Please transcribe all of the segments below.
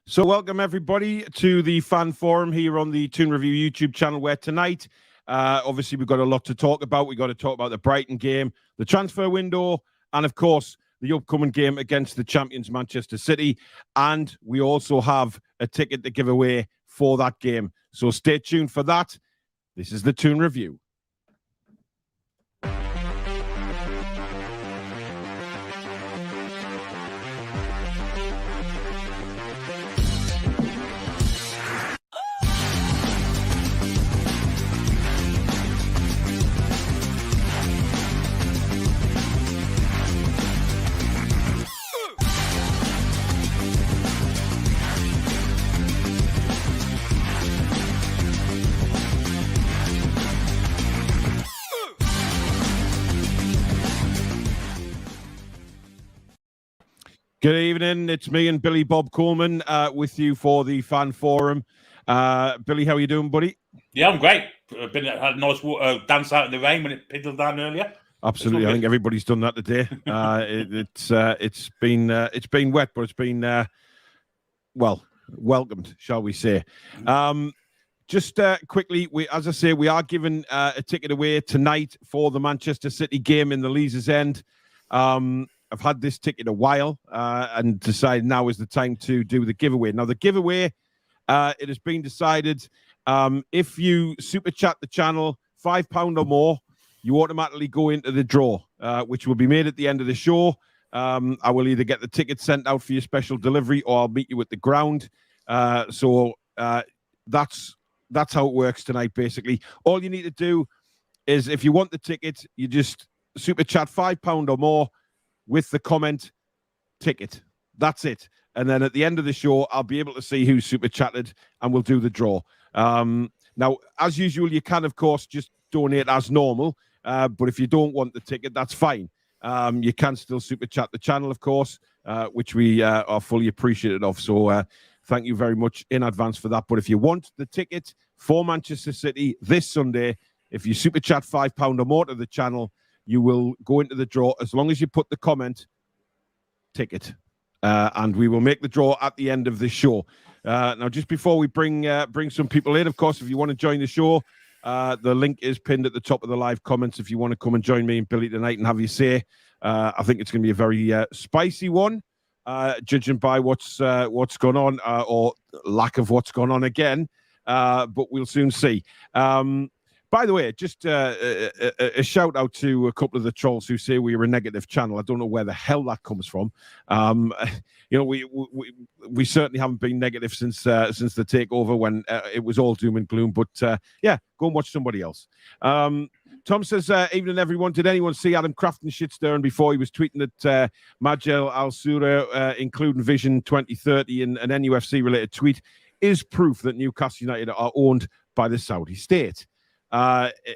So welcome everybody to the fan forum here on the Toon Review YouTube channel, where tonight, obviously we've got a lot to talk about. We've got to talk about the Brighton game, the transfer window, and of course, the upcoming game against the champions Manchester City. And we also have a ticket to give away for that game. So stay tuned for that. This is the Toon Review. Good evening. It's me and Billy Bob Coleman with you for the fan forum. Billy, how are you doing, buddy? Yeah, I'm great. Had a nice dance out in the rain when it piddled down earlier. Absolutely, I think everybody's done that today. It's been wet, but it's been well welcomed, shall we say? Just quickly, as I say, we are giving a ticket away tonight for the Manchester City game in the Leazes End. I've had this ticket a while and decided now is the time to do the giveaway. Now, the giveaway, it has been decided if you super chat the channel £5 or more, you automatically go into the draw, which will be made at the end of the show. I will either get the ticket sent out for your special delivery or I'll meet you at the ground. So that's how it works tonight, basically. All you need to do is, if you want the ticket, you just super chat £5 or more with the comment ticket. That's it. And then at the end of the show, I'll be able to see who super chatted and we'll do the draw. Now, as usual, you can, of course, just donate as normal. But if you don't want the ticket, that's fine. You can still super chat the channel, of course, which we are fully appreciative of. So thank you very much in advance for that. But if you want the ticket for Manchester City this Sunday, if you super chat £5 or more to the channel, you will go into the draw as long as you put the comment ticket. And we will make the draw at the end of the show. Now, just before we bring some people in, of course, if you want to join the show, the link is pinned at the top of the live comments if you want to come and join me and Billy tonight and have your say. I think it's going to be a very spicy one, judging by what's gone on or lack of what's gone on again. But we'll soon see. By the way, just a shout out to a couple of the trolls who say we are a negative channel. I don't know where the hell that comes from. You know, we certainly haven't been negative since the takeover when it was all doom and gloom. But yeah, go and watch somebody else. Tom says, evening everyone. Did anyone see Adam Crafton shit stirring before he was tweeting that Majel Al-Sura, including Vision 2030 in an NUFC related tweet, is proof that Newcastle United are owned by the Saudi state?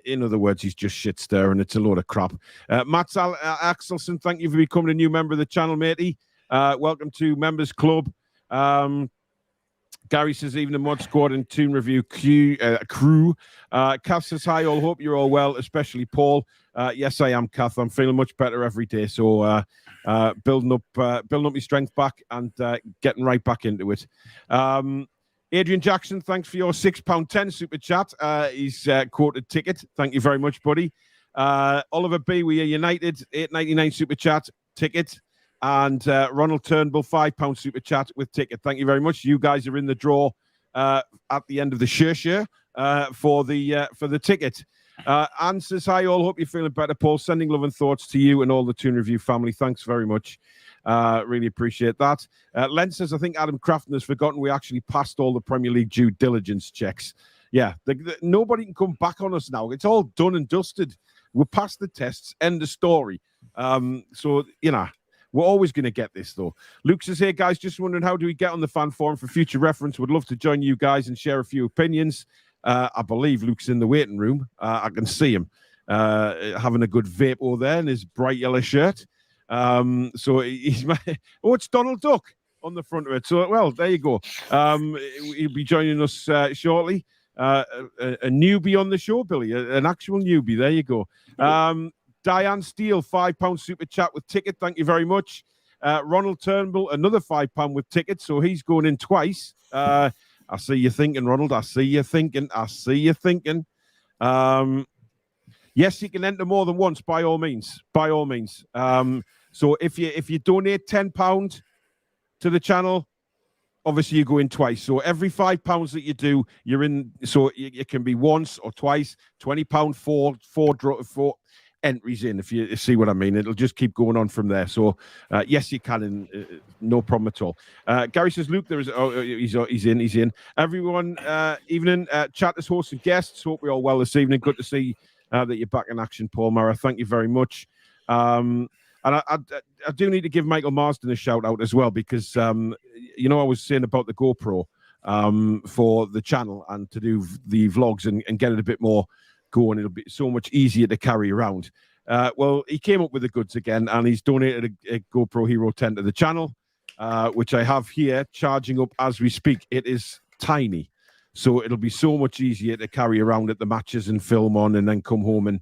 In other words, he's just shit stirring. It's a load of crap. Mats Axelson, thank you for becoming a new member of the channel, matey. Welcome to Members Club. Gary says, even the Mod Squad and Toon Review crew. Kath says, hi, all. Hope you're all well, especially Paul. Yes, I am, Kath. I'm feeling much better every day. So building up my strength back and getting right back into it. Adrian Jackson, thanks for your £6.10 super chat. He's quoted ticket. Thank you very much, buddy. Oliver B, we are united. £8.99 super chat ticket. And Ronald Turnbull, £5 super chat with ticket. Thank you very much. You guys are in the draw at the end of the share for the ticket. Anne says, hi, all. Hope you're feeling better, Paul. Sending love and thoughts to you and all the Toon Review family. Thanks very much. Really appreciate that. Len says, I think Adam Crafton has forgotten we actually passed all the Premier League due diligence checks. Yeah, nobody can come back on us now. It's all done and dusted. We're past the tests. End of story. So, you know, we're always going to get this, though. Luke says, hey, guys, just wondering how do we get on the fan forum for future reference? Would love to join you guys and share a few opinions. I believe Luke's in the waiting room. I can see him having a good vape over there in his bright yellow shirt. So he's it's Donald Duck on the front of it. So, well, there you go. He'll be joining us shortly. A newbie on the show, Billy, an actual newbie. There you go. Diane Steele, £5 super chat with ticket. Thank you very much. Ronald Turnbull, another £5 with tickets, so he's going in twice. I see you thinking, Ronald. I see you thinking. Yes, you can enter more than once, by all means. By all means. So if you donate £10 to the channel, obviously you go in twice. So every £5 that you do, you're in. So it can be once or twice. £20, four entries in. If you see what I mean, it'll just keep going on from there. So yes, you can. No problem at all. Gary says, Luke, there is. Oh, he's in. Everyone, evening. Chat as hosts and guests. Hope we're all well this evening. Good to see that you're back in action, Paul Mara. Thank you very much. And I do need to give Michael Marsden a shout out as well, because I was saying about the GoPro for the channel and to do the vlogs and get it a bit more going. It'll be so much easier to carry around. Well, he came up with the goods again, and he's donated a GoPro Hero 10 to the channel, which I have here charging up as we speak. It is tiny, so it'll be so much easier to carry around at the matches and film on, and then come home and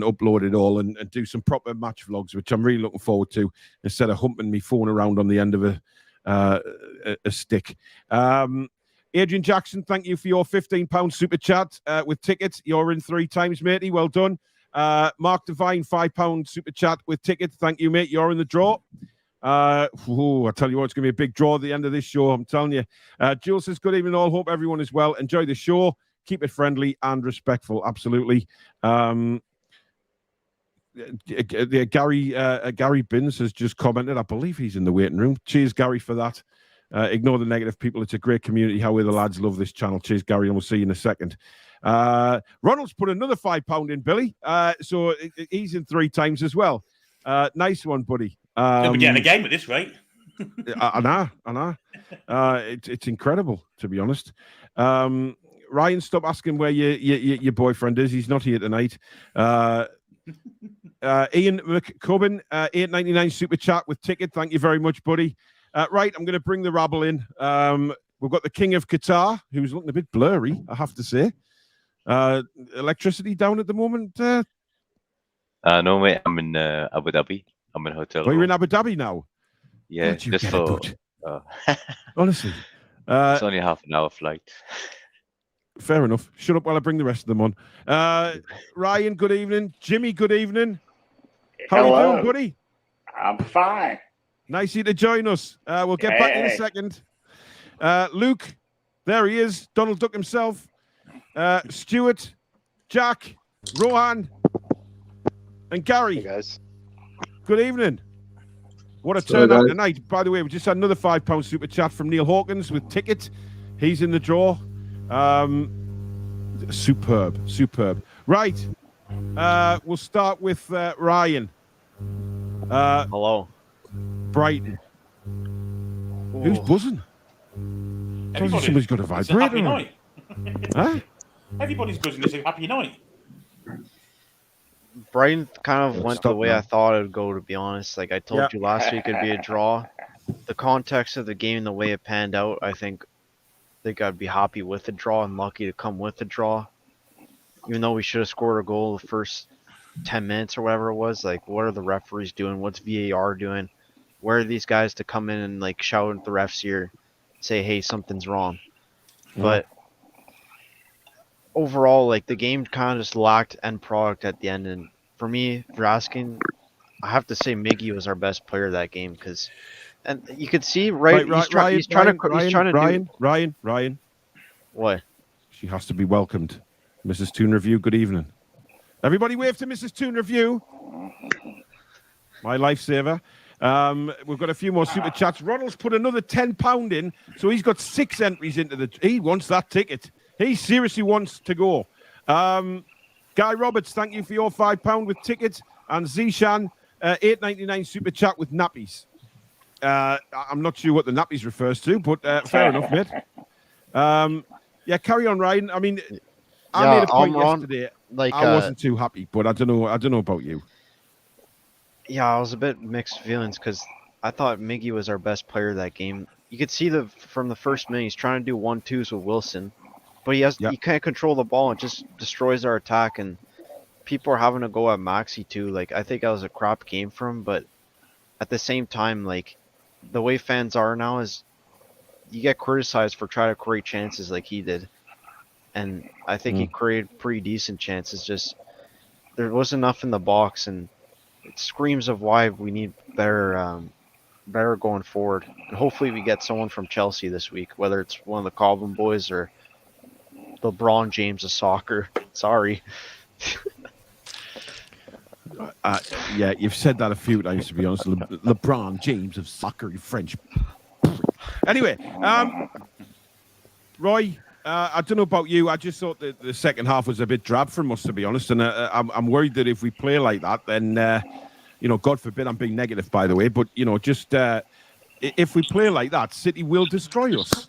upload it all and do some proper match vlogs, which I'm really looking forward to, instead of humping me phone around on the end of a stick. Adrian Jackson, thank you for your £15 super chat with tickets. You're in 3 times, matey. Well done. Mark Devine, £5 super chat with tickets. Thank you, mate. You're in the draw. I tell you what, it's going to be a big draw at the end of this show. I'm telling you. Jules says, good evening all. Hope everyone is well. Enjoy the show. Keep it friendly and respectful. Absolutely. Gary Binns has just commented. I believe he's in the waiting room. Cheers, Gary, for that. Ignore the negative people. It's a great community. How the lads love this channel. Cheers, Gary, and we'll see you in a second. Ronald's put another £5 in, Billy. So he's in 3 times as well. Nice one, buddy. He'll be getting a game at this rate. I know. It's incredible, to be honest. Ryan, stop asking where your boyfriend is. He's not here tonight. Ian McCubbin, $8.99 super chat with ticket. Thank you very much, buddy. Right, I'm going to bring the rabble in. We've got the King of Qatar, who's looking a bit blurry, I have to say. Electricity down at the moment? No, mate. I'm in Abu Dhabi. I'm in a hotel. Well, you're in Abu Dhabi now? Yeah, just for... Honestly. It's only half an hour flight. Fair enough. Shut up while I bring the rest of them on. Ryan, good evening. Jimmy, good evening. How are you doing, buddy? I'm fine. Nice of you to join us. We'll get back in a second. Luke, there he is. Donald Duck himself. Stuart, Jack, Rohan, and Gary. Hey, guys. Good evening. What a turnout tonight. By the way, we just had another £5 super chat from Neil Hawkins with ticket. He's in the draw. Superb. Right. We'll start with Ryan. Hello. Brighton. Ooh. Who's buzzing? Somebody's got a vibrator on. Huh? Everybody's buzzing. It's a happy night. Brighton kind of went the way I thought it would go, to be honest. Like I told you last week, it'd be a draw. The context of the game, the way it panned out, I think I'd be happy with the draw and lucky to come with the draw. Even though we should have scored a goal the first 10 minutes or whatever it was. Like, what are the referees doing? What's VAR doing? Where are these guys to come in and like shout at the refs here, say, hey, something's wrong? But overall, like the game kind of just lacked end product at the end. And for me, if you're asking, I have to say Miggy was our best player of that game because, and you could see Ryan. What? She has to be welcomed. Mrs. Toon Review, good evening. Everybody wave to Mrs. Toon Review. My lifesaver. We've got a few more super chats. Ronald's put another £10 in, so he's got 6 entries into the... He wants that ticket. He seriously wants to go. Guy Roberts, thank you for your £5 with tickets. And Zishan, $8.99 super chat with nappies. I'm not sure what the nappies refers to, but fair enough, mate. Yeah, carry on, Ryan. I mean, I made a point yesterday. Like, I wasn't too happy, but I don't know about you. Yeah, I was a bit mixed feelings because I thought Miggy was our best player that game. You could see from the first minute he's trying to do 1-2s with Wilson, but he can't control the ball. It just destroys our attack, and people are having to go at Maxi too. Like I think that was a crap game for him, but at the same time, like the way fans are now is you get criticized for trying to create chances like he did, and I think he created pretty decent chances. Just there wasn't enough in the box, and it screams of why we need better going forward. And hopefully we get someone from Chelsea this week, whether it's one of the Cobham boys or LeBron James of soccer. Sorry. Yeah, you've said that a few times, to be honest. LeBron James of soccer, you French. Anyway, Roy, I don't know about you. I just thought that the second half was a bit drab from us, to be honest. And I'm worried that if we play like that, then, God forbid I'm being negative, by the way, but, just if we play like that, City will destroy us.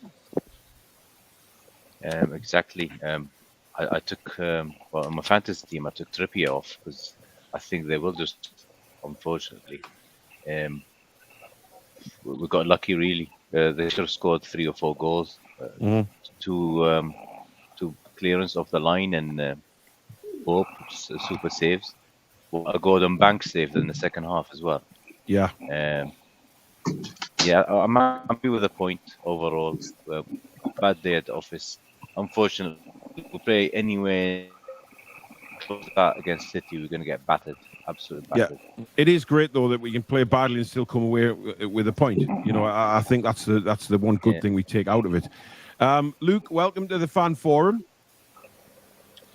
Exactly. I took, in my fantasy team, I took Trippier off because I think they will just, unfortunately. We got lucky, really. They should have scored 3 or 4 goals. Two clearance off the line and Pope, super saves. A Gordon Banks saved in the second half as well. Yeah. Yeah, I'm happy with the point overall. Bad day at the office. Unfortunately, we play anywhere close to that against City, we're going to get battered. Absolutely battered. Yeah, it is great though that we can play badly and still come away with a point. I think that's the one good thing we take out of it. Luke, welcome to the fan forum.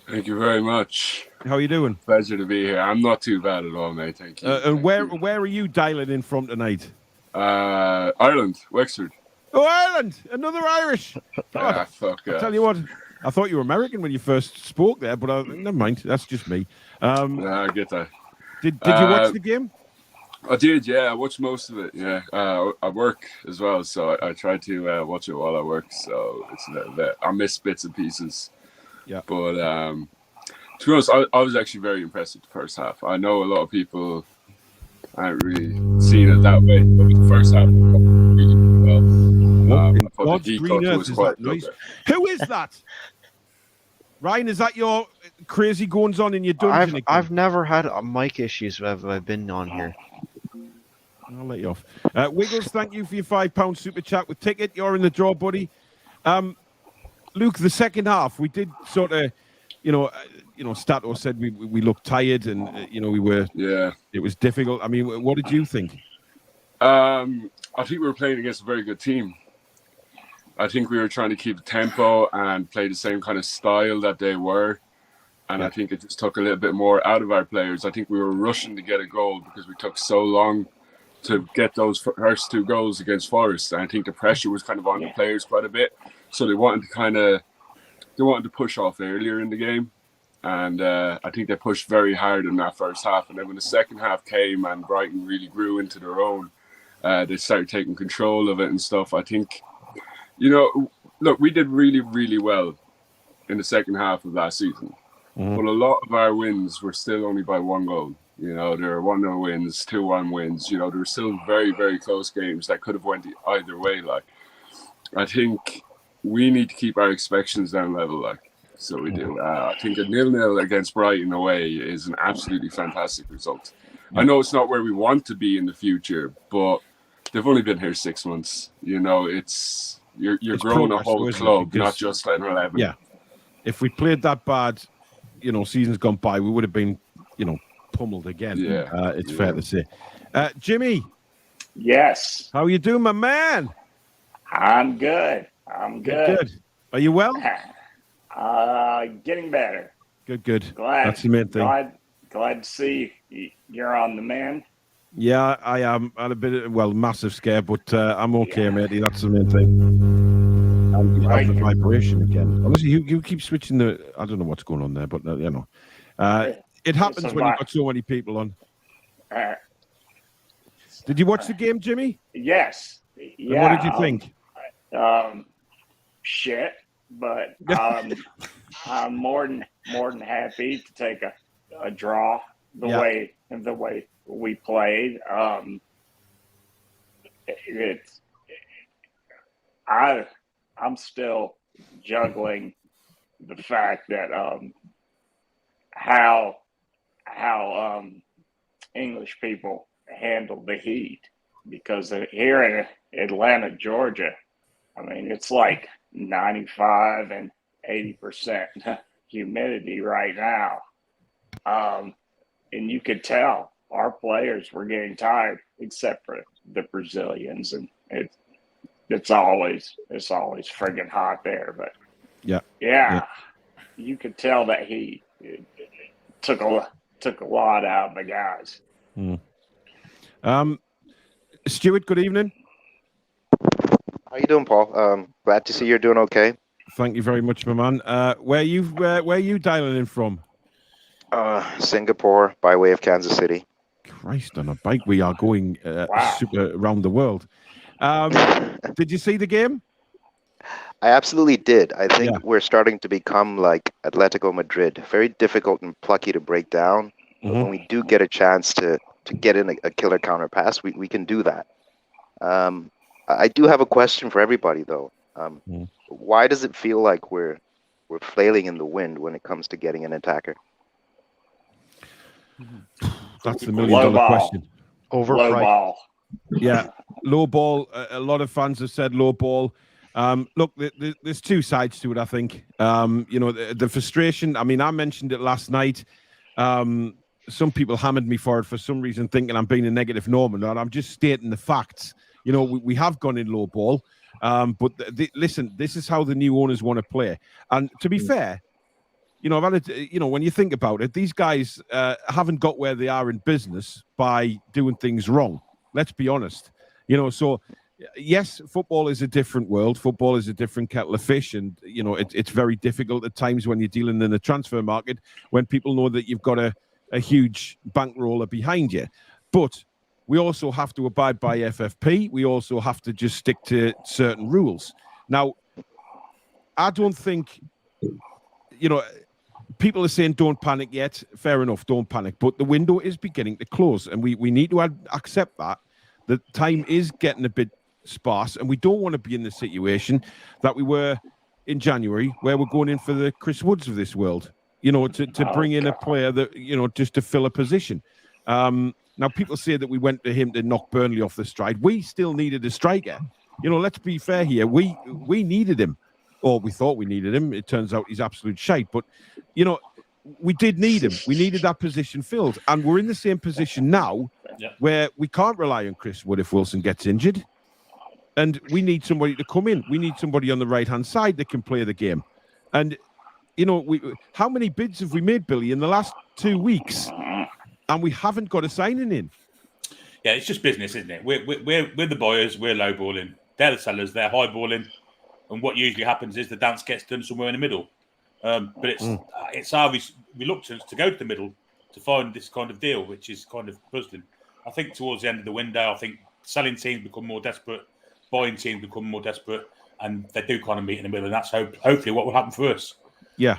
Thank you very much. How are you doing? Pleasure to be here. I'm not too bad at all, mate. Thank you. And where are you dialing in from tonight? Ireland, Wexford. Oh, Ireland! Another Irish. Fuck I tell you what, I thought you were American when you first spoke there, but never mind. That's just me. I get that. Did you watch the game? I did, yeah. I watched most of it, yeah. I work as well, so I try to watch it while I work. So it's a little bit. I miss bits and pieces. Yeah. But to be honest, I was actually very impressed with the first half. I know a lot of people aren't really seeing it that way, but the first half really well. I thought the heat was quite good. Who is that? Ryan, is that your crazy goings on in your dungeon? I've never had mic issues when I've been on here. I'll let you off. Wiggles, thank you for your £5 super chat with ticket. You're in the draw, buddy. Luke, the second half, we did sort of, Stato said we looked tired and, we were, it was difficult. I mean, what did you think? I think we were playing against a very good team. I think we were trying to keep the tempo and play the same kind of style that they were. And I think it just took a little bit more out of our players. I think we were rushing to get a goal because we took so long to get those first 2 goals against Forest. And I think the pressure was kind of on the players quite a bit. So they wanted to push off earlier in the game. And I think they pushed very hard in that first half. And then when the second half came and Brighton really grew into their own, they started taking control of it and stuff. I think, look, we did really, really well in the second half of last season. But a lot of our wins were still only by 1 goal. There were 1-0 wins, 2-1 wins. There were still very, very close games that could have went either way. I think we need to keep our expectations down level. So we do. I think a 0-0 against Brighton away is an absolutely fantastic result. I know it's not where we want to be in the future, but they've only been here 6 months. It's you're growing a whole club, not just an 11. Yeah. If we played that bad, seasons gone by, we would have been, pummeled again. Yeah. It's fair to say. Jimmy. Yes. How you doing, my man? I'm good. Good. Are you well? Getting better. Good. Glad. That's the main thing. Glad to see you're on the mend. Yeah, I am. I had a bit of, massive scare, but I'm okay, matey. That's the main thing. I'm having the vibration again. Honestly, you keep switching I don't know what's going on there, but it happens when you've got so many people on. Did you watch the game, Jimmy? Yes. And what did you think? Shit, but I'm more than happy to take a draw the way we played. I'm still juggling the fact that how English people handle the heat, because here in Atlanta, Georgia, I mean, it's like 95 and 80% humidity right now. And you could tell our players were getting tired, except for the Brazilians, and it's always friggin' hot there. But yeah, you could tell that he took a lot out of the guys. Stuart, good evening. How you doing, Paul? Glad to see you're doing okay. Thank you very much, my man. Where you dialing in from? Singapore by way of Kansas City. Christ on a bike. We are going super around the world. Did you see the game? I absolutely did. I think we're starting to become like Atletico Madrid, very difficult and plucky to break down. But when we do get a chance to get in a killer counter pass, we can do that. I do have a question for everybody, though. Why does it feel like we're flailing in the wind when it comes to getting an attacker? That's the $1 million question. Low ball. Yeah, low ball. A lot of fans have said low ball. Look, there's two sides to it, I think. The frustration. I mean, I mentioned it last night. Some people hammered me for it for some reason, thinking I'm being a negative Norman, and I'm just stating the facts. We have gone in low ball, but listen, this is how the new owners want to play. And to be fair, I've had it, when you think about it, these guys haven't got where they are in business by doing things wrong. Let's be honest. So yes, football is a different world. Football is a different kettle of fish, and it's very difficult at times when you're dealing in the transfer market when people know that you've got a huge bankroller behind you. But we also have to abide by FFP. We also have to just stick to certain rules. Now, I don't think, people are saying don't panic yet. Fair enough, don't panic. But the window is beginning to close, and we need to accept that. The time is getting a bit sparse, and we don't want to be in the situation that we were in January, where we're going in for the Chris Woods of this world, to bring in a player that, just to fill a position. Now, people say that we went to him to knock Burnley off the stride. We still needed a striker. Let's be fair here. We needed him, or we thought we needed him. It turns out he's absolute shite. But, we did need him. We needed that position filled. And we're in the same position now where we can't rely on Chris Wood if Wilson gets injured. And we need somebody to come in. We need somebody on the right-hand side that can play the game. And, how many bids have we made, Billy, in the last 2 weeks? And we haven't got a signing in. Yeah, it's just business, isn't it? We're the buyers, we're lowballing. They're the sellers, they're highballing. And what usually happens is the dance gets done somewhere in the middle. But it's our reluctance to go to the middle to find this kind of deal, which is kind of puzzling. I think towards the end of the window, I think selling teams become more desperate, buying teams become more desperate, and they do kind of meet in the middle. And that's hopefully what will happen for us. Yeah.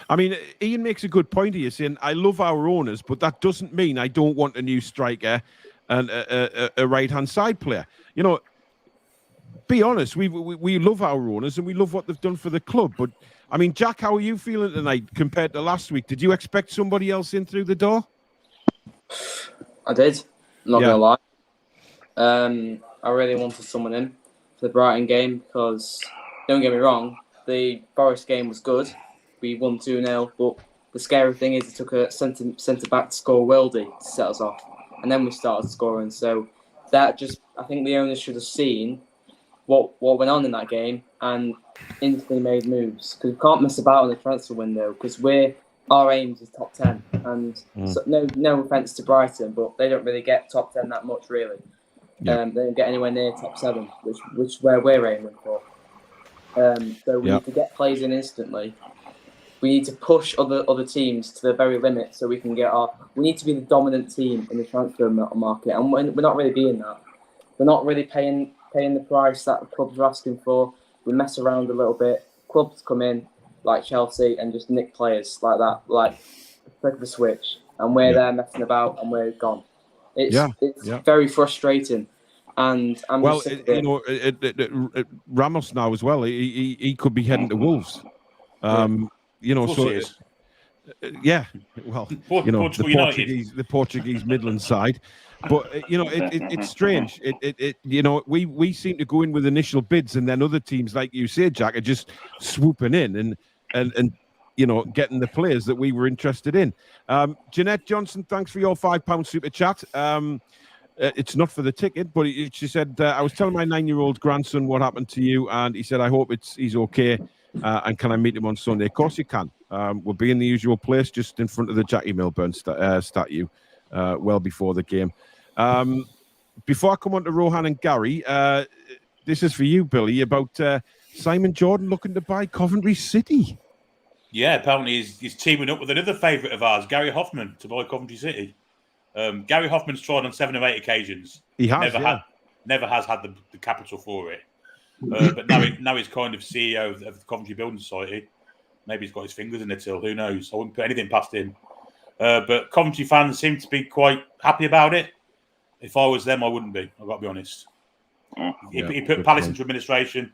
I mean, Ian makes a good point here, saying, I love our owners, but that doesn't mean I don't want a new striker and a right-hand side player. Be honest, we love our owners and we love what they've done for the club. But, I mean, Jack, how are you feeling tonight compared to last week? Did you expect somebody else in through the door? I did. Not going to lie. I really wanted someone in for the Brighton game because, don't get me wrong, the Forest game was good. We won 2-0, but the scary thing is it took a centre-back to score Wildy to set us off. And then we started scoring. So that I think the owners should have seen what went on in that game and instantly made moves. Because we can't mess about in the transfer window because our aim is top 10. And so, no offence to Brighton, but they don't really get top 10 that much, really. They don't get anywhere near top 7, which is where we're aiming for. So we need to get players in instantly. We need to push other teams to the very limit so we can get we need to be the dominant team in the transfer market, and we're not really being that. We're not really paying the price that the clubs are asking for. We mess around a little bit. Clubs come in like Chelsea and just nick players like that, like flick of a switch, and we're there messing about and we're gone. It's very frustrating. And I'm Ramos now as well. He could be heading to Wolves. Well, the Portuguese Midland side. But it's strange. We seem to go in with initial bids, and then other teams, like you say, Jack, are just swooping in and getting the players that we were interested in. Jeanette Johnson, thanks for your £5 super chat. It's not for the ticket, but she said, I was telling my 9-year-old grandson what happened to you, and he said, I hope he's okay, and can I meet him on Sunday? Of course you can. We'll be in the usual place, just in front of the Jackie Milburn statue, well before the game. Before I come on to Rohan and Gary, this is for you, Billy, about Simon Jordan looking to buy Coventry City. Yeah, apparently he's teaming up with another favourite of ours, Gary Hoffman, to buy Coventry City. Gary Hoffman's tried on 7 or 8 occasions. He has, never has had the capital for it. But now he's kind of CEO of the Coventry Building Society. Maybe he's got his fingers in the till. Who knows? I wouldn't put anything past him. But Coventry fans seem to be quite happy about it. If I was them, I wouldn't be. I've got to be honest. He put Palace into administration,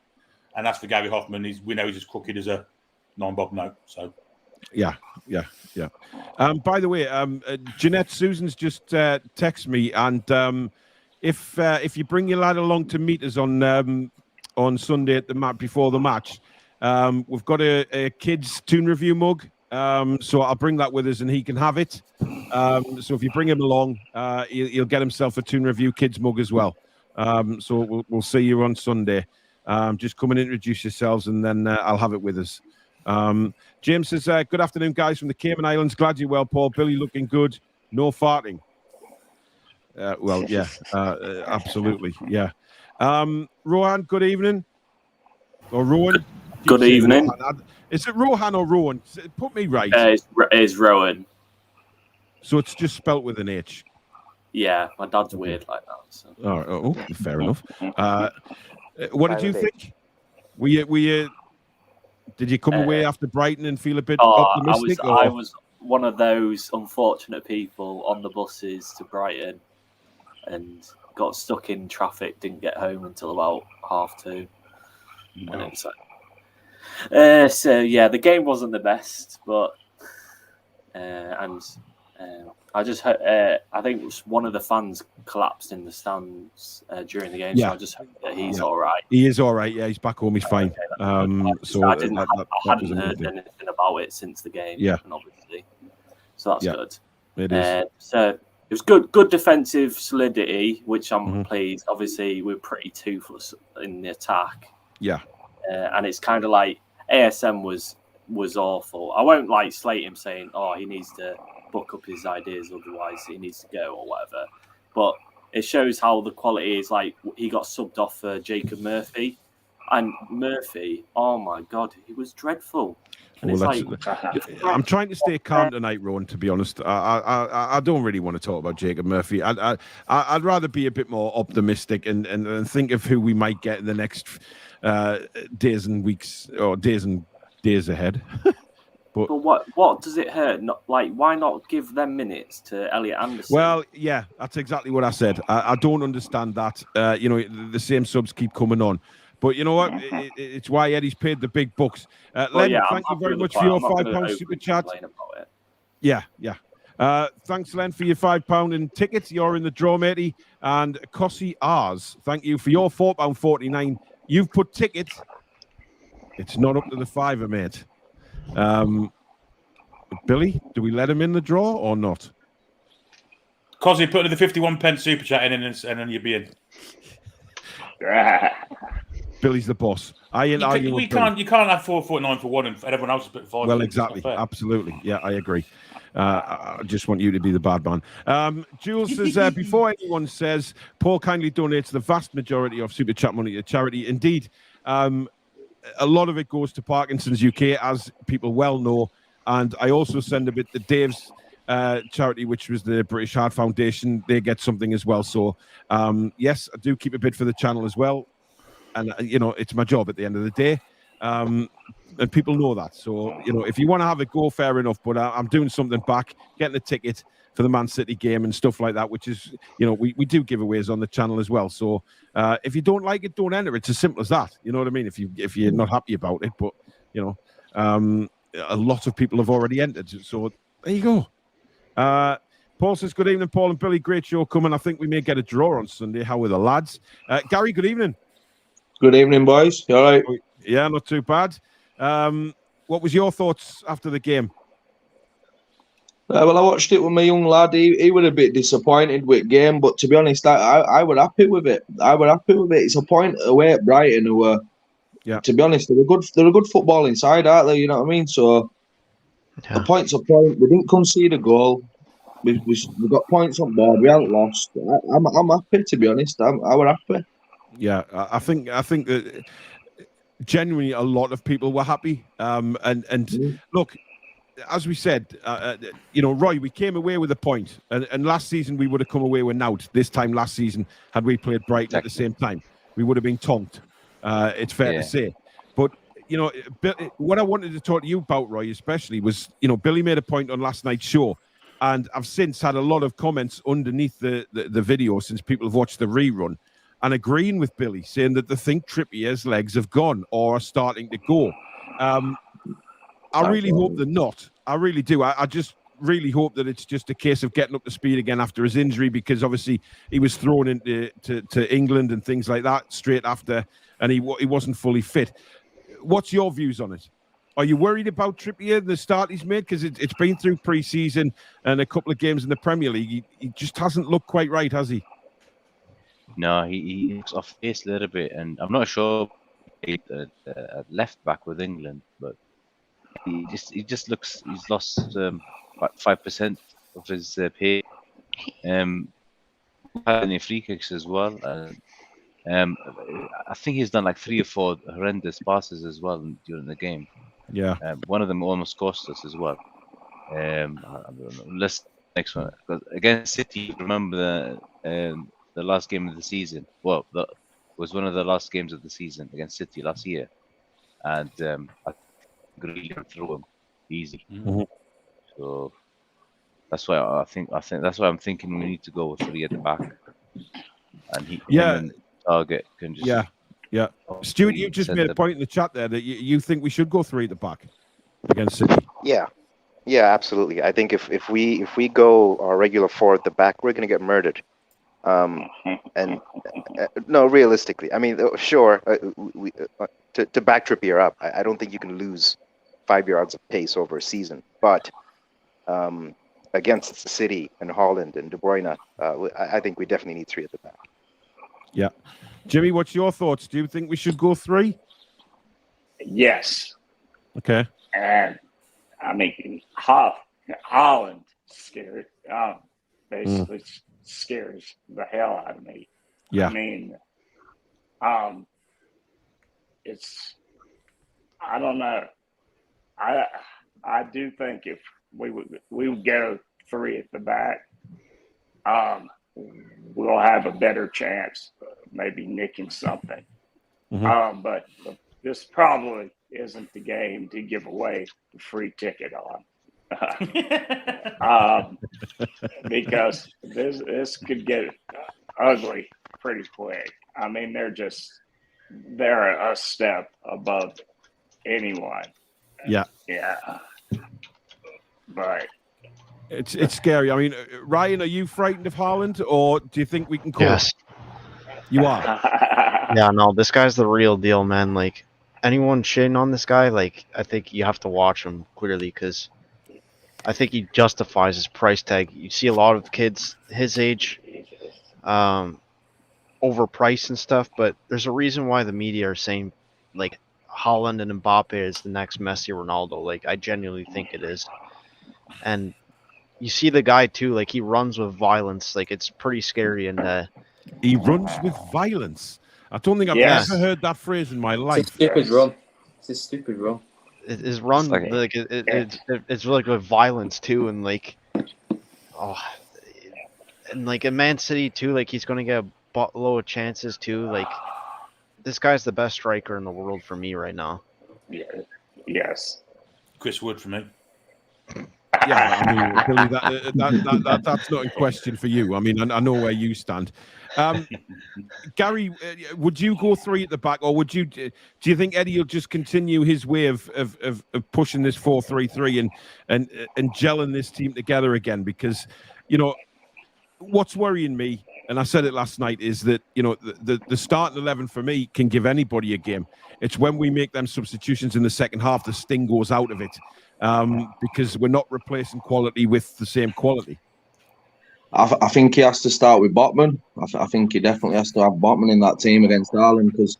and as for Gary Hoffman, we know he's as crooked as a non-bob note. So. Yeah. By the way, Jeanette, Susan's just texted me, and if you bring your lad along to meet us on Sunday at the before the match, we've got a kids Toon review mug, so I'll bring that with us, and he can have it. So if you bring him along, he'll get himself a Toon review kids mug as well. So we'll see you on Sunday. Just come and introduce yourselves, and then I'll have it with us. James says, good afternoon, guys from the Cayman Islands. Glad you're well, Paul. Billy looking good. No farting. Well, yeah, absolutely. Yeah. Rohan, good evening. Or Rowan? Good evening. Rohan? Is it Rohan or Rowan? Put me right. It's Rowan. So it's just spelt with an H. Yeah, my dad's weird like that. So. Oh, fair enough. What did you think? Did you come away after Brighton and feel a bit optimistic? I was one of those unfortunate people on the buses to Brighton and got stuck in traffic, didn't get home until about 2:30. Wow. And it's like, so yeah, the game wasn't the best, but I just I think one of the fans collapsed in the stands during the game, so I just hope that he's all right. He is all right. Yeah, he's back home. He's fine. So I hadn't heard anything about it since the game. Yeah, and obviously, so that's good. It is. So it was good defensive solidity, which I'm pleased. Obviously, we're pretty toothless in the attack. Yeah, and it's kind of like ASM was awful. I won't like slate him saying, "Oh, he needs to book up his ideas, otherwise he needs to go," or whatever. But it shows how the quality is. Like, he got subbed off for Jacob Murphy, and Murphy, oh my god, he was dreadful. And I'm trying to stay calm tonight, Rowan. To be honest, I don't really want to talk about Jacob Murphy. I'd rather be a bit more optimistic and think of who we might get in the next days and weeks, or days and days ahead. But what does it hurt? Why not give them minutes to Elliot Anderson? Well, yeah, that's exactly what I said. I don't understand that. The same subs keep coming on. But you know what? It's why Eddie's paid the big bucks. Len, thank you very much for your £5 super chat. Yeah. Thanks, Len, for your £5 in tickets. You're in the draw, matey. And Cossie R's, thank you for your £4.49. You've put tickets. It's not up to the fiver, mate. Billy, do we let him in the draw or not? Cosy, put the 51p super chat in, and then you'll be in. Billy's the boss. You can't have 4.49 for one and everyone else has put 5. Well, exactly. Absolutely. Yeah, I agree. I just want you to be the bad man. Jules says, before anyone says, Paul kindly donates the vast majority of super chat money to charity. Indeed, a lot of it goes to Parkinson's UK, as people well know. And I also send a bit to Dave's charity, which was the British Heart Foundation. They get something as well. So, yes, I do keep a bit for the channel as well. And, it's my job at the end of the day. And people know that. So, if you want to have a go, fair enough. But I'm doing something back, getting a ticket for the Man City game and stuff like that, which is, we do giveaways on the channel as well. So if you don't like it, don't enter. It's as simple as that. You know what I mean? If you're not happy about it, but, a lot of people have already entered. So there you go. Paul says, good evening, Paul and Billy. Great show coming. I think we may get a draw on Sunday. How are the lads? Gary, good evening. Good evening, boys. You all right? Yeah, not too bad. What was your thoughts after the game? Well, I watched it with my young lad. He was a bit disappointed with the game, but to be honest, I was happy with it. It's a point away at Brighton, who were, to be honest, they're a good footballing side, aren't they? You know what I mean? So a point's a point. We didn't concede a goal. We got points on board. We haven't lost. I'm happy, to be honest. I was happy. Yeah, I think that genuinely a lot of people were happy. Look, as we said, Roy, we came away with a point, and last season we would have come away with nought. This time last season, had we played Brighton at the same time, we would have been tonked. It's fair to say. But, what I wanted to talk to you about, Roy, especially was, Billy made a point on last night's show, and I've since had a lot of comments underneath the video since people have watched the rerun and agreeing with Billy, saying that they think Trippier's legs have gone or are starting to go. I really hope they're not. I really do. I just really hope that it's just a case of getting up to speed again after his injury, because obviously he was thrown into to England and things like that straight after, and he wasn't fully fit. What's your views on it? Are you worried about Trippier, the start he's made? Because it's been through pre-season and a couple of games in the Premier League. He just hasn't looked quite right, has he? No, he looks off pace a little bit, and I'm not sure he's left back with England, but he just looks, he's lost about 5% of his pace. Had any free kicks as well. I think he's done like 3 or 4 horrendous passes as well during the game. Yeah. One of them almost cost us as well. Let's next one. Against City, remember the last game of the season? Well, was one of the last games of the season against City last year, and I really threw him easy. Mm-hmm. So that's why I think that's why I'm thinking we need to go with 3 at the back, and him and Target can just Stuart, you just made a point in the chat there that you think we should go 3 at the back against City. Yeah, absolutely. I think if we go our regular 4 at the back, we're going to get murdered. No, realistically, I mean, sure, to back Trippier up, I don't think you can lose 5 yards of pace over a season, but against City and Haaland and De Bruyne, I think we definitely need 3 at the back. Yeah. Jimmy, what's your thoughts? Do you think we should go 3? Yes. Okay. And I mean, Haaland scared, basically scares the hell out of me. Yeah. I mean, it's, I don't know. I do think if we would go 3 at the back, we'll have a better chance of maybe nicking something. Mm-hmm. But this probably isn't the game to give away the free ticket on. Because this could get ugly pretty quick. I mean, they're a step above anyone. Yeah. But it's scary. I mean, Ryan, are you frightened of Haaland, or do you think we can call? Yes. You are. Yeah, no, this guy's the real deal, man. Like, anyone shitting on this guy, like, I think you have to watch him clearly, because I think he justifies his price tag. You see a lot of kids his age overpriced and stuff, but there's a reason why the media are saying, like, Haaland and Mbappe is the next Messi, Ronaldo. Like, I genuinely think it is. And you see the guy, too, like, he runs with violence. Like, it's pretty scary. And he runs with violence. I don't think I've ever heard that phrase in my life. It's a stupid run. It's a stupid run. His run, it's like with violence too, and like, and like in Man City too, like he's gonna get a buttload of chances too. Like, this guy's the best striker in the world for me right now. Yeah. Yes. Chris Wood for me. Yeah, I mean, Billy, that's not in question for you. I mean, I know where you stand. Gary, would you go 3 at the back, or would you? Do you think Eddie will just continue his way of pushing this 4-3-3 and gelling this team together again? Because what's worrying me, and I said it last night, is that, the starting 11 for me can give anybody a game. It's when we make them substitutions in the second half, the sting goes out of it, because we're not replacing quality with the same quality. I think he has to start with Botman. I think he definitely has to have Botman in that team against Ireland, because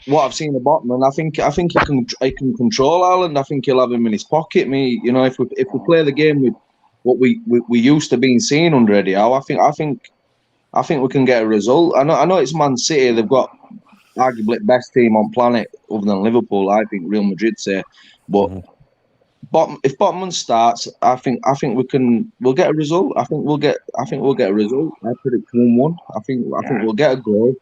what I've seen of Botman, I think he can control Ireland. I think he'll have him in his pocket. If we play the game with what we used to being seen under Eddie Howe, I think we can get a result. I know it's Man City. They've got arguably the best team on planet other than Liverpool. I think Real Madrid say, but if Botman starts, I think we'll get a result. I think we'll get a result. I predict 1-1. I think we'll get a goal.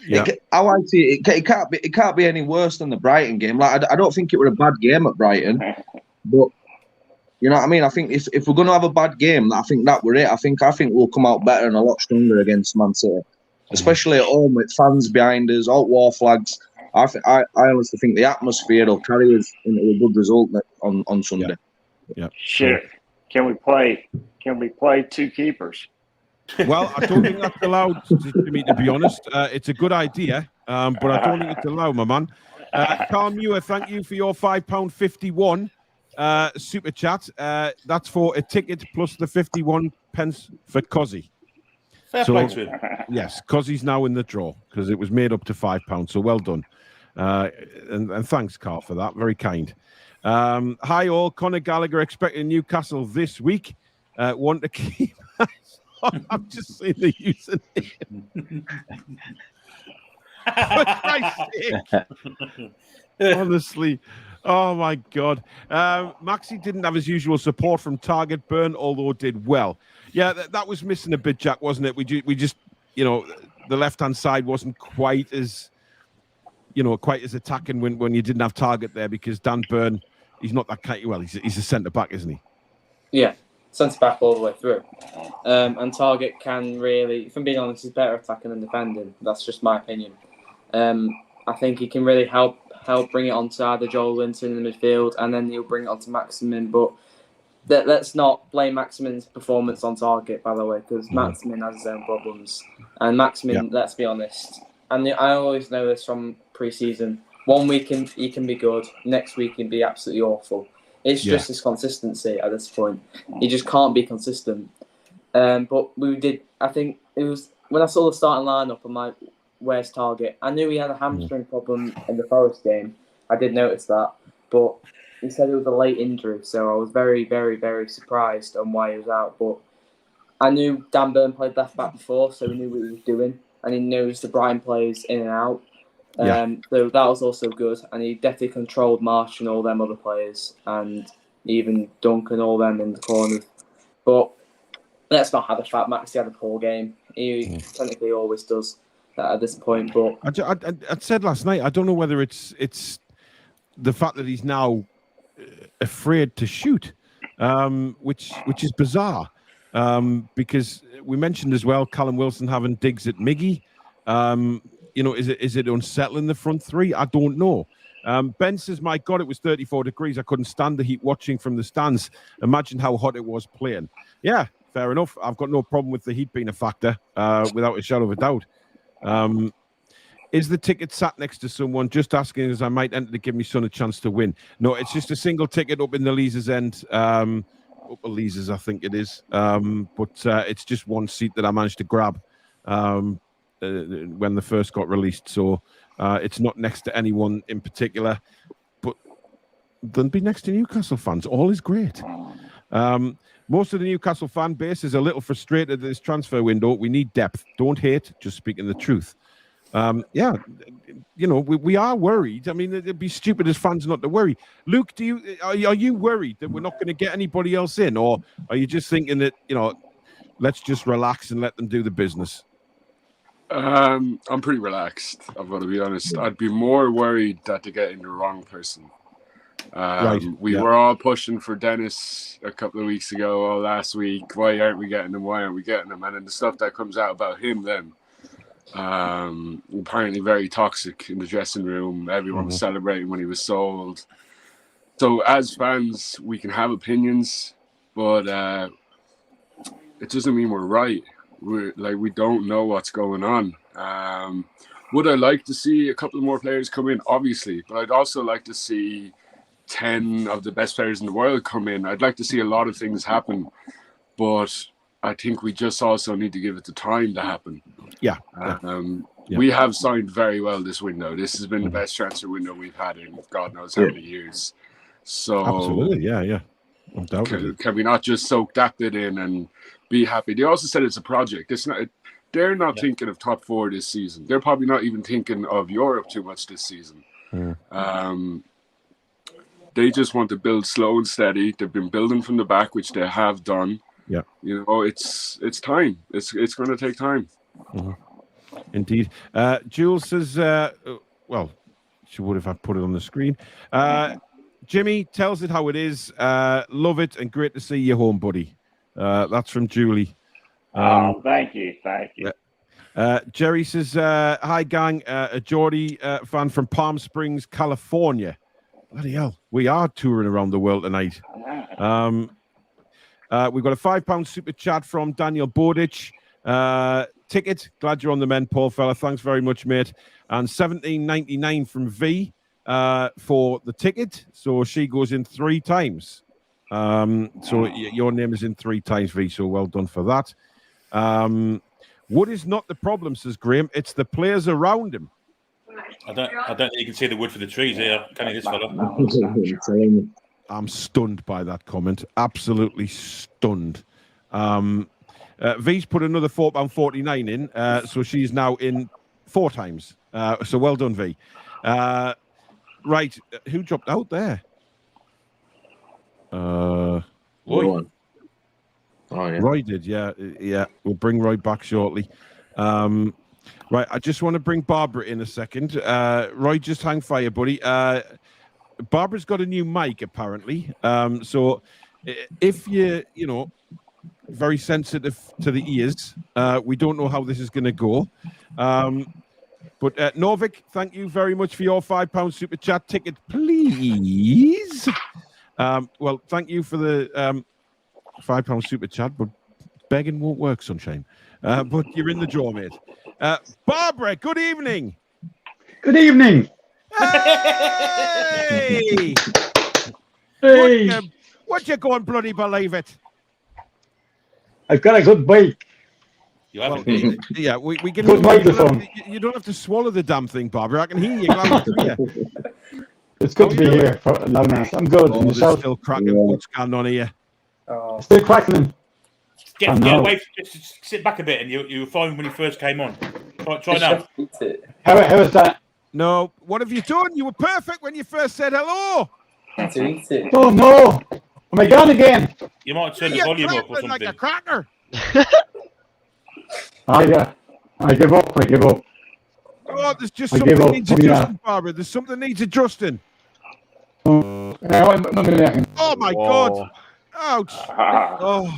Yeah. How I see it can't be any worse than the Brighton game. Like I don't think it was a bad game at Brighton, but you know what I mean. I think if we're going to have a bad game, I think that were it. I think we'll come out better and a lot stronger against Man City, especially at home with fans behind us, all war flags. I honestly think the atmosphere will carry us into a good result on Sunday. Yeah. Shit. Can we play two keepers? Well, I don't think that's allowed, to me, to be honest. It's a good idea, but I don't think it's allowed, my man. Carl Muir, thank you for your £5.51 super chat. That's for a ticket plus the 51 pence for Cozzy. Fair play to him. Yes, Cozzy's now in the draw because it was made up to £5. So well done. And thanks, Carl, for that. Very kind. Hi, all. Conor Gallagher expecting Newcastle this week. Want to keep... I'm just saying the username. For Christ's sake. Honestly. Oh, my God. Maxi didn't have his usual support from Target Burn, although did well. Yeah, that was missing a bit, Jack, wasn't it? We just, the left-hand side wasn't quite as attacking when you didn't have Target there, because Dan Burn, he's not that kind. Well, he's a centre-back, isn't he? Yeah. Centre back all the way through, and Target can really, if I'm being honest, he's better attacking than defending. That's just my opinion. I think he can really help bring it onto either Joel Linton in the midfield, and then he'll bring it onto Maximin. But let's not blame Maximin's performance on Target, by the way, because Maximin has his own problems. And Maximin, let's be honest, and I always know this from pre-season. 1 week he can be good, next week he can be absolutely awful. It's just his consistency at this point. He just can't be consistent. But I think it was when I saw the starting lineup, I'm like, where's Target? I knew he had a hamstring problem in the Forest game. I did notice that. But he said it was a late injury, so I was very, very, very surprised on why he was out. But I knew Dan Burn played left back before, so he knew what he was doing. And he knows the Brighton players in and out. So that was also good, and he definitely controlled Marsh and all them other players, and even Dunk and all them in the corners. But let's not have the fact Maxi had a poor game. He technically always does that at this point. But I said last night, I don't know whether it's the fact that he's now afraid to shoot, which is bizarre, because we mentioned as well Callum Wilson having digs at Miggy. Is it unsettling the front three? I don't know. Ben says, my God, it was 34 degrees. I couldn't stand the heat watching from the stands. Imagine how hot it was playing. Yeah, fair enough. I've got no problem with the heat being a factor, without a shadow of a doubt. Is the ticket sat next to someone? Just asking, as I might enter to give my son a chance to win. No, it's just a single ticket up in the Leazes end. Upper Leazes, I think it is. But it's just one seat that I managed to grab when the first got released. So it's not next to anyone in particular, but then be next to Newcastle fans. All is great. Most of the Newcastle fan base is a little frustrated at this transfer window. We need depth. Don't hate, just speaking the truth. We are worried. I mean, it'd be stupid as fans not to worry. Luke, are you worried that we're not going to get anybody else in, or are you just thinking that, let's just relax and let them do the business? I'm pretty relaxed, I've got to be honest. I'd be more worried that they're getting the wrong person. We were all pushing for Dennis a couple of weeks ago or last week. Why aren't we getting him? And then the stuff that comes out about him then, apparently very toxic in the dressing room. Everyone was celebrating when he was sold. So as fans, we can have opinions, but it doesn't mean we're right. We don't know what's going on. Would I like to see a couple more players come in? Obviously, but I'd also like to see 10 of the best players in the world come in. I'd like to see a lot of things happen, but I think we just also need to give it the time to happen. Yeah. We have signed very well this window. This has been the best transfer window we've had in God knows how many years. So absolutely, yeah. Undoubtedly. Can we not just soak that bit in and be happy? They also said it's a project. It's not. They're not thinking of top 4 this season. They're probably not even thinking of Europe too much this season. They just want to build slow and steady. They've been building from the back, which they have done. Yeah. It's time. It's going to take time. Indeed. Jules says, well, she would have put it on the screen. Jimmy tells it how it is. Love it and great to see you home, buddy. That's from Julie. Thank you. Jerry says, hi, gang. A Geordie fan from Palm Springs, California. Bloody hell. We are touring around the world tonight. We've got a £5 super chat from Daniel Bowditch. Ticket. Glad you're on the men, Paul fella. Thanks very much, mate. And $17.99 from V for the ticket. So she goes in 3 times. So your name is in 3 times, V. So well done for that. Wood is not the problem, says Graham. It's the players around him. I don't think you can see the wood for the trees here. Can you, this fella? I'm stunned by that comment. Absolutely stunned. V's put another £4.49 in, so she's now in 4 times. So well done, V. Right, who dropped out there? Roy. Oh, yeah. Roy did, yeah. We'll bring Roy back shortly. Right, I just want to bring Barbara in a second. Roy, just hang fire, buddy. Barbara's got a new mic, apparently. So if you're, very sensitive to the ears, we don't know how this is going to go. But Novik, thank you very much for your £5 super chat ticket, please. Well, thank you for the £5 super chat, but begging won't work, sunshine. But you're in the draw, mate. Barbara, good evening. Good evening. Hey! Hey! What you going bloody believe it? I've got a good bike. You have yeah, we can. Good microphone. You don't have to swallow the damn thing, Barbara. I can hear you. Glad to hear. It's good to be here for a long night. I'm good. Oh, there's still cracking. What's going on here? Still crackling. Get away. Just sit back a bit, and you were fine when you first came on. Try now. How is that? No. What have you done? You were perfect when you first said hello. Oh no! Am I gone again? You might turn the volume up or something. Like a cracker. I give up. Oh, there's just something that needs adjusting, Barbara. There's something that needs adjusting. Oh my God! Ouch! Oh,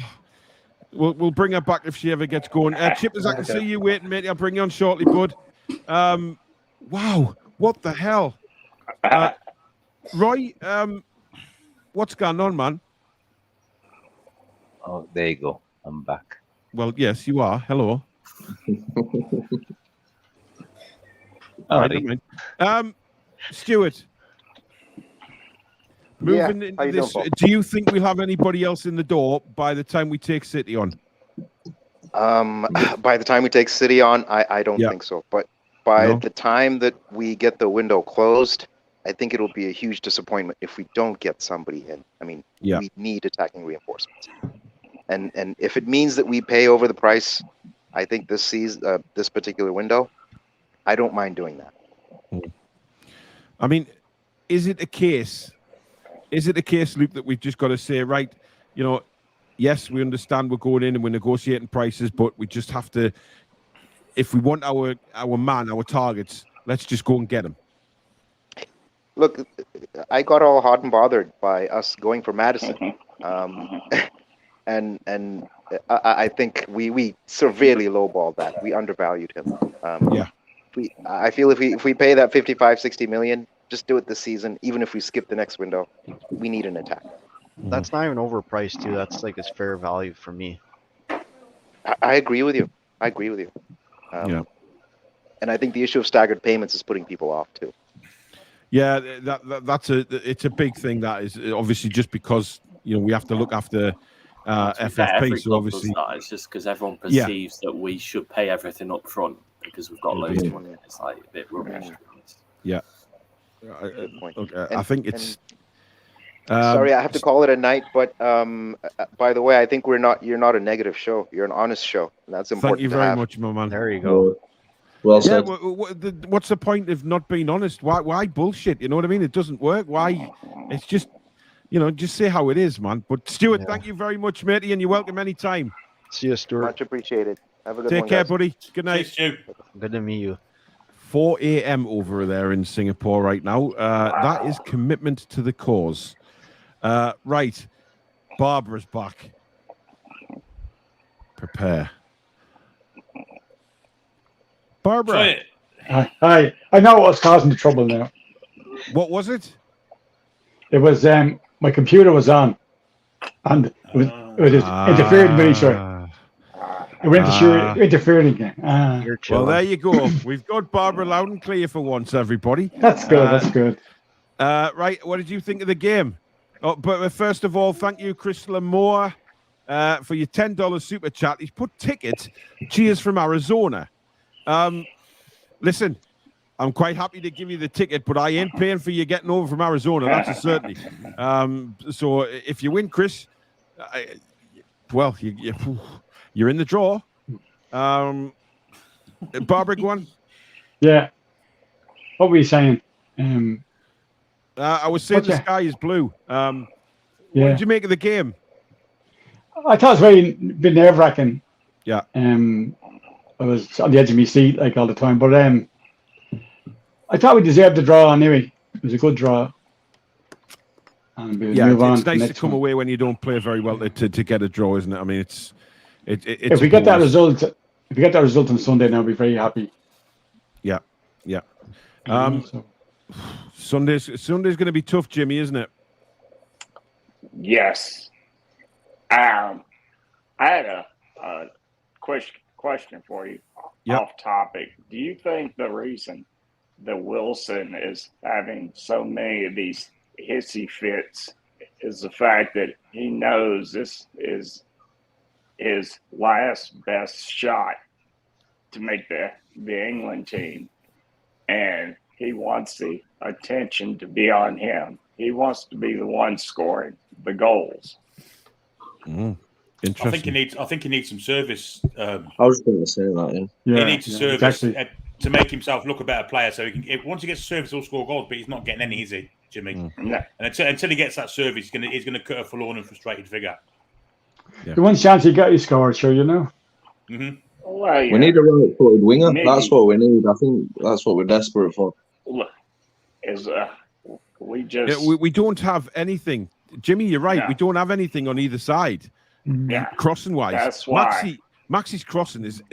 we'll bring her back if she ever gets going. Chippers, I can see you waiting, mate. I'll bring you on shortly, bud. Wow! What the hell? Roy, what's going on, man? Oh, there you go. I'm back. Well, yes, you are. Hello. All right. Stuart, moving into this, do you think we'll have anybody else in the door by the time we take City on? By the time we take City on, I don't think so. But by the time that we get the window closed, I think it'll be a huge disappointment if we don't get somebody in. I mean, we need attacking reinforcements. And if it means that we pay over the price, I think this particular window, I don't mind doing that. I mean, is it a case, Luke, that we've just got to say, right, yes, we understand we're going in and we're negotiating prices, but we just have to, if we want our targets, let's just go and get them. Look, I got all hot and bothered by us going for Madison. And I think we severely lowballed that. We undervalued him. I feel if we pay that 55-60 million, just do it this season. Even if we skip the next window, we need an attack. That's not even overpriced too. That's like his fair value for me. I agree with you. Yeah. And I think the issue of staggered payments is putting people off too. Yeah, it's a big thing. That is obviously just because we have to look after FFP. So obviously, it's just because everyone perceives that we should pay everything up front because we've got loads of money. It's like a bit rubbish. Yeah. I think it's. Sorry, I have to call it a night. But by the way, I think you're not a negative show. You're an honest show. And that's important. Thank you very much, my man. There you go. Well said. What's the point of not being honest? Why bullshit? You know what I mean? It doesn't work. Why? It's just, just say how it is, man. But Stuart, thank you very much, matey, and you're welcome anytime. See you, Stuart. Much appreciated. Have a good Take one, care, guys. buddy. Good night. Cheers, Good to meet you. 4 a.m. over there in Singapore right now. That is commitment to the cause. Right. Barbara's back. Prepare. Barbara. Hi. I know what's causing the trouble now. What was it? It was my computer was on, and it was interfering with each other. It went interfering again. Well, there you go. We've got Barbara loud and clear for once, everybody. That's good. That's good. Right. What did you think of the game? Oh, but first of all, thank you, Chris Lamore, for your $10 super chat. He's put ticket. Cheers from Arizona. Listen, I'm quite happy to give you the ticket, but I ain't paying for you getting over from Arizona. That's a certainty. So if you win, Chris, you're in the draw. Barbara, go on. Yeah. What were you saying? I was saying the sky is blue. What did you make of the game? I thought it was very nerve-wracking. Yeah. I was on the edge of my seat like all the time, but I thought we deserved the draw anyway. It was a good draw. And we'll move on it's nice to come one. away when you don't play very well to get a draw, isn't it? I mean, it's if we get that result, on Sunday, now I'll be very happy. Yeah. Sunday's going to be tough, Jimmy, isn't it? Yes. I had a question for you off topic. Do you think the reason that Wilson is having so many of these hissy fits is the fact that he knows this is his last best shot to make the England team, and he wants the attention to be on him? He wants to be the one scoring the goals. Interesting. I think he needs some service. I was going to say that. Yeah. He needs service to make himself look a better player. So once he gets service, he'll score goals. But he's not getting any, is he, Jimmy? No. And until he gets that service, he's going to cut a forlorn and frustrated figure. The one chance he got, he scored. Sure, you know. Mm-hmm. Well, we need a right-footed winger. Maybe. That's what we need. I think that's what we're desperate for. Look, we don't have anything. Jimmy, you're right. No. We don't have anything on either side. Yeah. Crossing wise, that's why Maxi's crossing is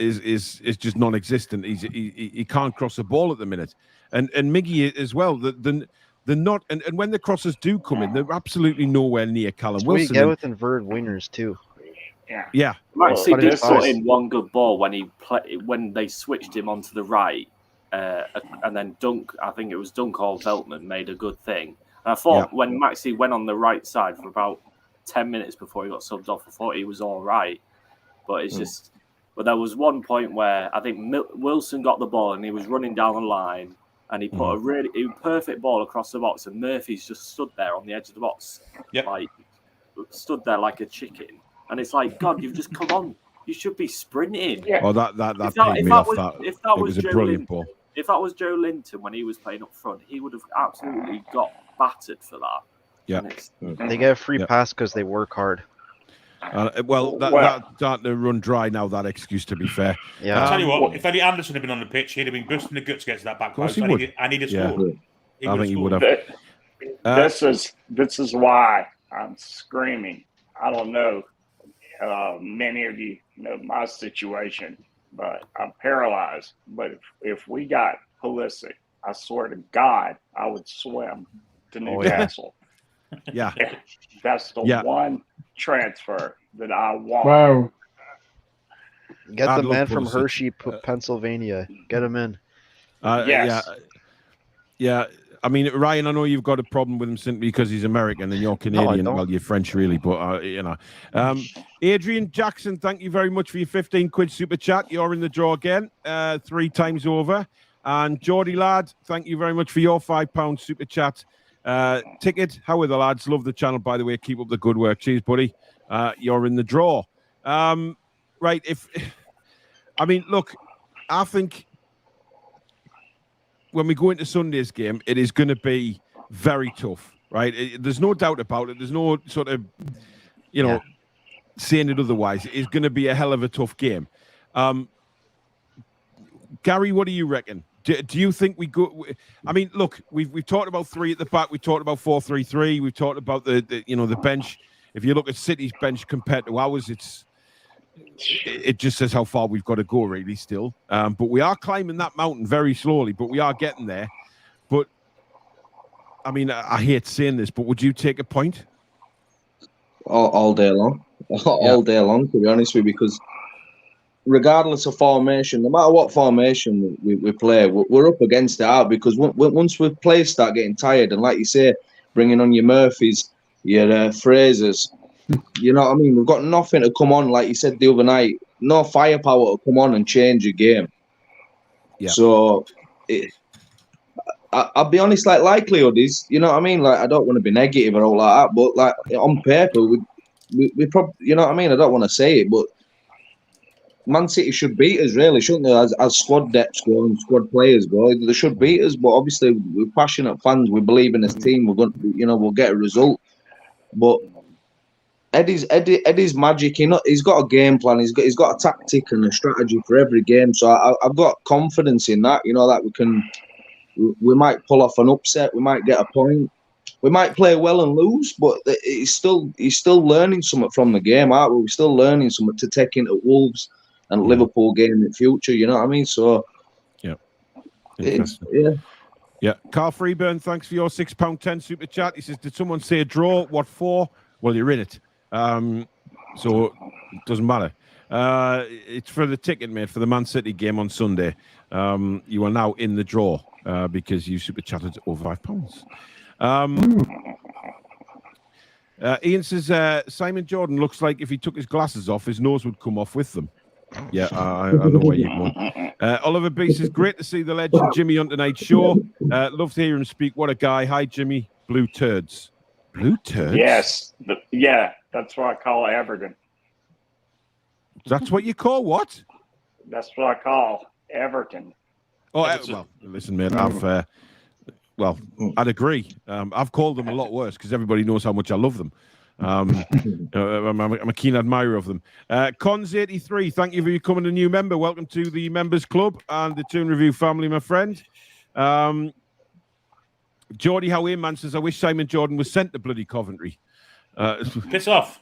just non-existent. He can't cross a ball at the minute, and Miggy as well. They're not, and when the crosses do come in, they're absolutely nowhere near Callum Wilson. We get with inverted wingers too. Yeah. Maxi did put in one good ball when they switched him onto the right, and then Dunk. I think it was Dunk or Veltman made a good thing. And I thought when Maxi went on the right side for about 10 minutes before he got subbed off, I thought he was all right. But it's just, but there was one point where I think Wilson got the ball and he was running down the line and he put a perfect ball across the box, and Murphy's just stood there on the edge of the box, like stood there like a chicken. And it's like, God, you've just come on. You should be sprinting. Yeah. Oh, that paid me off. That was a brilliant ball. If that was Joe Linton when he was playing up front, he would have absolutely got battered for that. Yeah, they get a free pass because they work hard. That's starting to run dry now. That excuse, to be fair. Yeah. I'll tell you what. If Eddie Anderson had been on the pitch, he'd have been busting the guts to get to that back post, and he'd have scored. I think he would have. This is why I'm screaming. I don't know. Many of you know my situation, but I'm paralyzed. But if we got Pulisic, I swear to God, I would swim to Newcastle. Yeah. That's the one transfer that I want. Wow. Get the man from Hershey, Pennsylvania. Get him in. Yes. Yeah. I mean, Ryan, I know you've got a problem with him simply because he's American and you're Canadian. No, well, you're French, really, but, you know. Adrian Jackson, thank you very much for your 15 quid super chat. You're in the draw again, 3 times over. And Geordie Lad, thank you very much for your £5 super chat. Ticket, how are the lads? Love the channel, by the way. Keep up the good work. Cheers, buddy. You're in the draw. Right, I mean, look, I think when we go into Sunday's game, it is going to be very tough, right? There's no doubt about it. There's no sort of, you know, saying it otherwise. It is going to be a hell of a tough game. Gary, what do you reckon? Do you think we go? I mean, look, we've talked about 3 at the back. We've talked about 4-3-3. We've talked about the you know, the bench. If you look at City's bench compared to ours, it just says how far we've got to go, really, still. But we are climbing that mountain very slowly, but we are getting there. But, I mean, I hate saying this, but would you take a point? All day long. All day long, to be honest with you, because regardless of formation, no matter what formation we play, we're up against it out, because once we players start getting tired, and like you say, bringing on your Murphys, your Frasers, you know what I mean? We've got nothing to come on, like you said the other night, no firepower to come on and change a game. Yeah. So, I'll be honest, like, likelihood is, you know what I mean? Like, I don't want to be negative or all like that, but like on paper, we probably, you know what I mean? I don't want to say it, but Man City should beat us, really, shouldn't they? As squad depths go and squad players go, they should beat us. But obviously, we're passionate fans. We believe in this team. We're going, you know, we'll get a result. But Eddie's magic. He's got a game plan. He's got a tactic and a strategy for every game. So I've got confidence in that. You know, that we might pull off an upset. We might get a point. We might play well and lose, but he's still learning something from the game, aren't we? We're still learning something to take into Wolves and Liverpool game in the future. You know what I mean? So yeah. Carl Freeburn, thanks for your £6.10 super chat. He says, "Did someone say a draw? What for?" Well, you're in it, so it doesn't matter. It's for the ticket, mate, for the Man City game on Sunday. You are now in the draw because you super chatted over £5. Ian says, Simon Jordan looks like if he took his glasses off, his nose would come off with them. Yeah, I know where you're going. Oliver B says, great to see the legend Jimmy on tonight's show. Love to hear him speak. What a guy. Hi, Jimmy. Blue turds. Blue turds? Yes. That's what I call Everton. That's what you call what? That's what I call Everton. Oh, well, listen, mate, I'd agree. I've called them a lot worse because everybody knows how much I love them. I'm a keen admirer of them. Cons83, thank you for becoming a new member. Welcome to the members club and the Toon Review family, my friend. Geordie Howe-Man says, I wish Simon Jordan was sent to bloody Coventry. Piss off.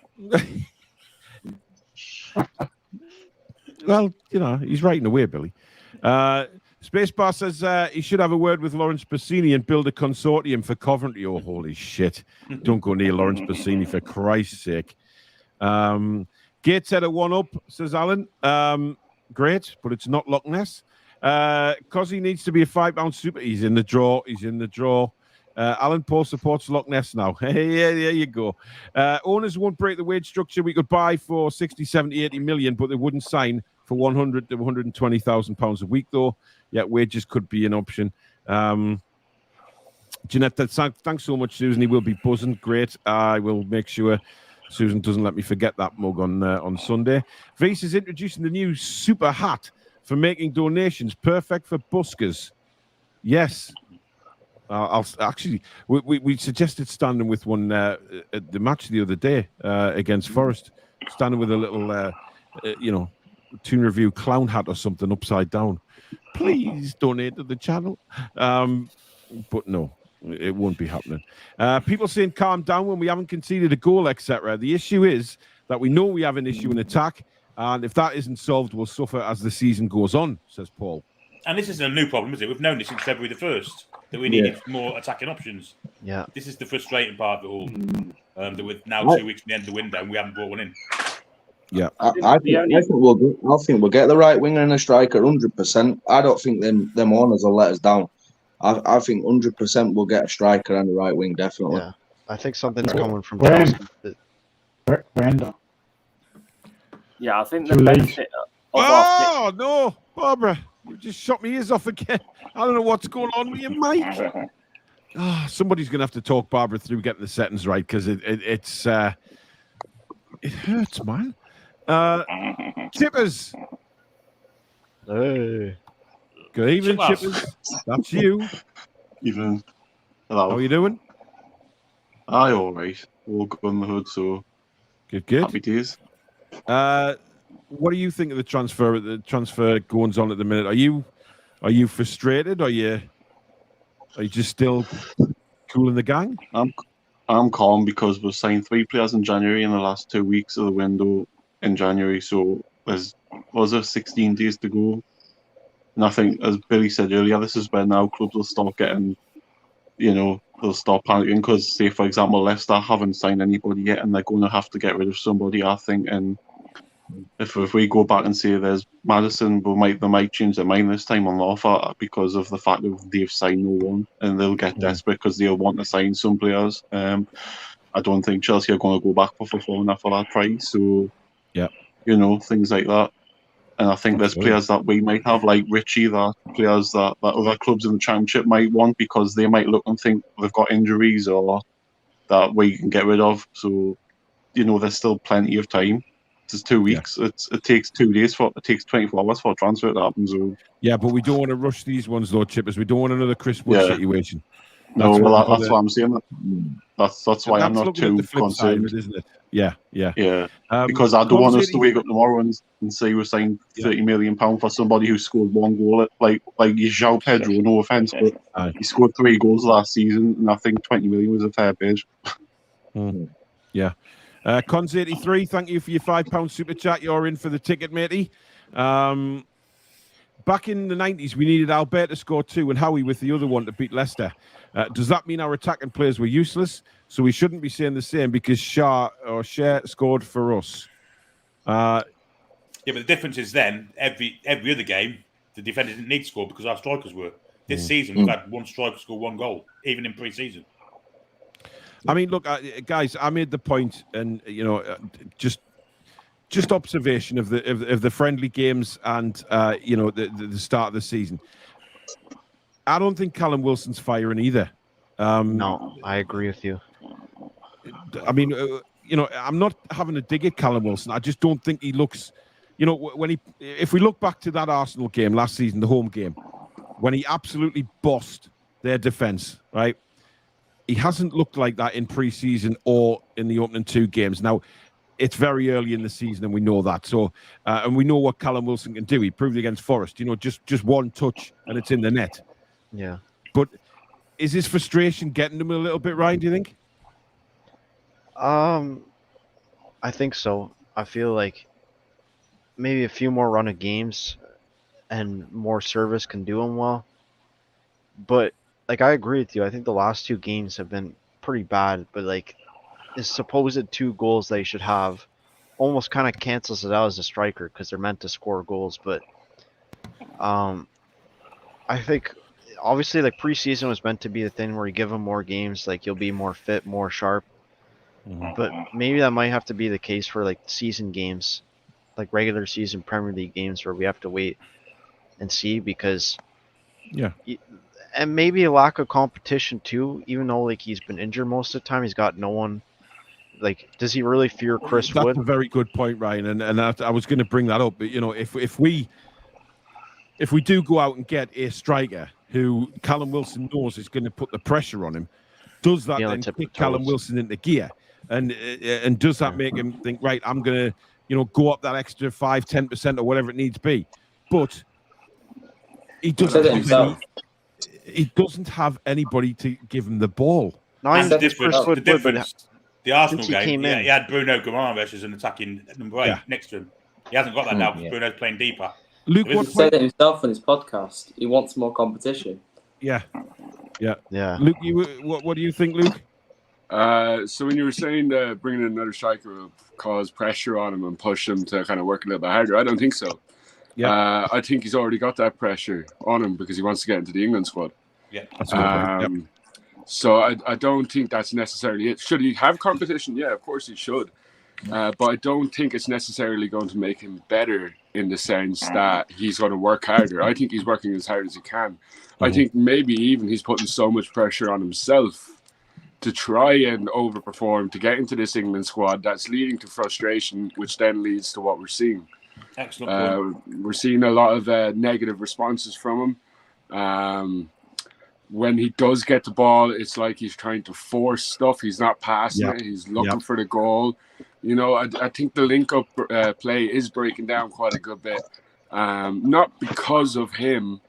Well, you know, he's writing away, Billy. Spacebar says he should have a word with Lawrence Bassini and build a consortium for Coventry. Oh, holy shit. Don't go near Lawrence Bassini, for Christ's sake. Gateshead a 1-up, says Alan. Great, but it's not Loch Ness. Cozzy needs to be a £5 super. He's in the draw. Alan Paul supports Loch Ness now. Hey, yeah, there you go. Owners won't break the wage structure. We could buy for 60, 70, 80 million, but they wouldn't sign for 100 to 120,000 pounds a week, though. Yeah, wages could be an option. Jeanette, thanks so much, Susan. He will be buzzing. Great. I will make sure Susan doesn't let me forget that mug on Sunday. Vase is introducing the new super hat for making donations. Perfect for buskers. Yes. I'll actually, we suggested standing with one at the match the other day against Forest, standing with a little, Toon Review clown hat or something upside down. Please donate to the channel. But no, it won't be happening. People saying calm down when we haven't conceded a goal, etc. The issue is that we know we have an issue in attack, and if that isn't solved, we'll suffer as the season goes on, says Paul. And this isn't a new problem, is it? We've known this since February the 1st, that we needed more attacking options. Yeah. This is the frustrating part of it all. That we're now 2 weeks from the end of the window and we haven't brought one in. Yeah, I think we'll get the right winger and a striker 100%. I don't think them owners will let us down. I think 100% we'll get a striker and a right wing, definitely. Yeah, I think something's coming from Brenda. Yeah, I think the Too late. benefit of our no, Barbara, you just shot me ears off again. I don't know what's going on with your mic. Somebody's going to have to talk Barbara through getting the settings right, because it hurts, man. Chippers. Hey. Good evening, Chippers. That's you. Evening. Hello. How are you doing? Aye, all right. All good in the hood, so good. Happy days. What do you think of the transfer goings on at the minute? Are you frustrated? Are you just still cool in the gang? I'm calm because we've signed 3 players in January in the last 2 weeks of the window in January, so there's 16 days to go. And I think, as Billy said earlier, this is where now clubs will start getting, they'll start panicking because, say, for example, Leicester haven't signed anybody yet and they're going to have to get rid of somebody, I think. And if we go back and say there's Madison, they might change their mind this time on the offer because of the fact that they've signed no one, and they'll get desperate because they'll want to sign some players. I don't think Chelsea are going to go back for Fofana for that price. So, things like that. And I think there's players that we might have, like Richie, that players that other clubs in the Championship might want because they might look and think they've got injuries or that we can get rid of. So, there's still plenty of time. It's 2 weeks. Yeah. It takes 2 days it takes 24 hours for a transfer to happen. So. Yeah, but we don't want to rush these ones, though, Chippers. We don't want another Chris Wood situation. That's that's why I'm saying. That's why I'm not too concerned, isn't it? Yeah. Because I don't want us to wake up tomorrow and say we signed £30 million for somebody who scored 1 goal. Like João Pedro, no offence, but he scored 3 goals last season, and I think 20 million was a fair bid. Yeah. Cons83, thank you for your £5 super chat. You're in for the ticket, matey. Back in the 90s, we needed Albert to score 2 and Howie with the other one to beat Leicester. Does that mean our attacking players were useless? So we shouldn't be saying the same because Shah scored for us. Yeah, but the difference is then every other game the defenders didn't need to score because our strikers were. This season we've had one striker score 1 goal, even in pre-season. I mean, look, guys, I made the point, and just observation of the friendly games and the start of the season. I don't think Callum Wilson's firing either. No, I agree with you. I mean, I'm not having a dig at Callum Wilson. I just don't think he looks. If we look back to that Arsenal game last season, the home game, when he absolutely bossed their defence, right? He hasn't looked like that in pre-season or in the opening 2 games. Now, it's very early in the season, and we know that. So, and we know what Callum Wilson can do. He proved it against Forest. Just one touch and it's in the net. Yeah. But is his frustration getting him a little bit, Ryan? Do you think? I think so. I feel like maybe a few more run of games and more service can do him well. But I agree with you. I think the last 2 games have been pretty bad, but his supposed 2 goals they should have almost kind of cancels it out as a striker because they're meant to score goals. But I think obviously preseason was meant to be the thing where you give him more games, you'll be more fit, more sharp. But maybe that might have to be the case for season games, regular season Premier League games where we have to wait and see because and maybe a lack of competition too, even though he's been injured most of the time. He's got no one. Does he really fear Chris Wood? That's a very good point, Ryan. And I was going to bring that up. But if we do go out and get a striker who Callum Wilson knows is going to put the pressure on him, does that then kick Callum Wilson into gear? And does that make him think, right, I'm going to go up that extra 5-10% or whatever it needs to be? But he doesn't have anybody to give him the ball. The difference. The Arsenal game, he had Bruno Guimaraes as an attacking number 8 next to him. He hasn't got that now because Bruno's playing deeper. Luke he said it himself on his podcast. He wants more competition. Yeah. Luke, what do you think, Luke? So when you were saying bringing in another striker will cause pressure on him and push him to kind of work a little bit harder, I don't think so. Yeah. I think he's already got that pressure on him because he wants to get into the England squad. Yeah. That's a good point. Yep. So I don't think that's necessarily it. Should he have competition? Yeah, of course he should. But I don't think it's necessarily going to make him better in the sense that he's going to work harder. I think he's working as hard as he can. I think maybe even he's putting so much pressure on himself to try and overperform to get into this England squad that's leading to frustration, which then leads to what we're seeing. Excellent point. We're seeing a lot of negative responses from him. When he does get the ball, it's like he's trying to force stuff. He's not passing it. He's looking for the goal. You know, I think the link-up play is breaking down quite a good bit. Not because of him,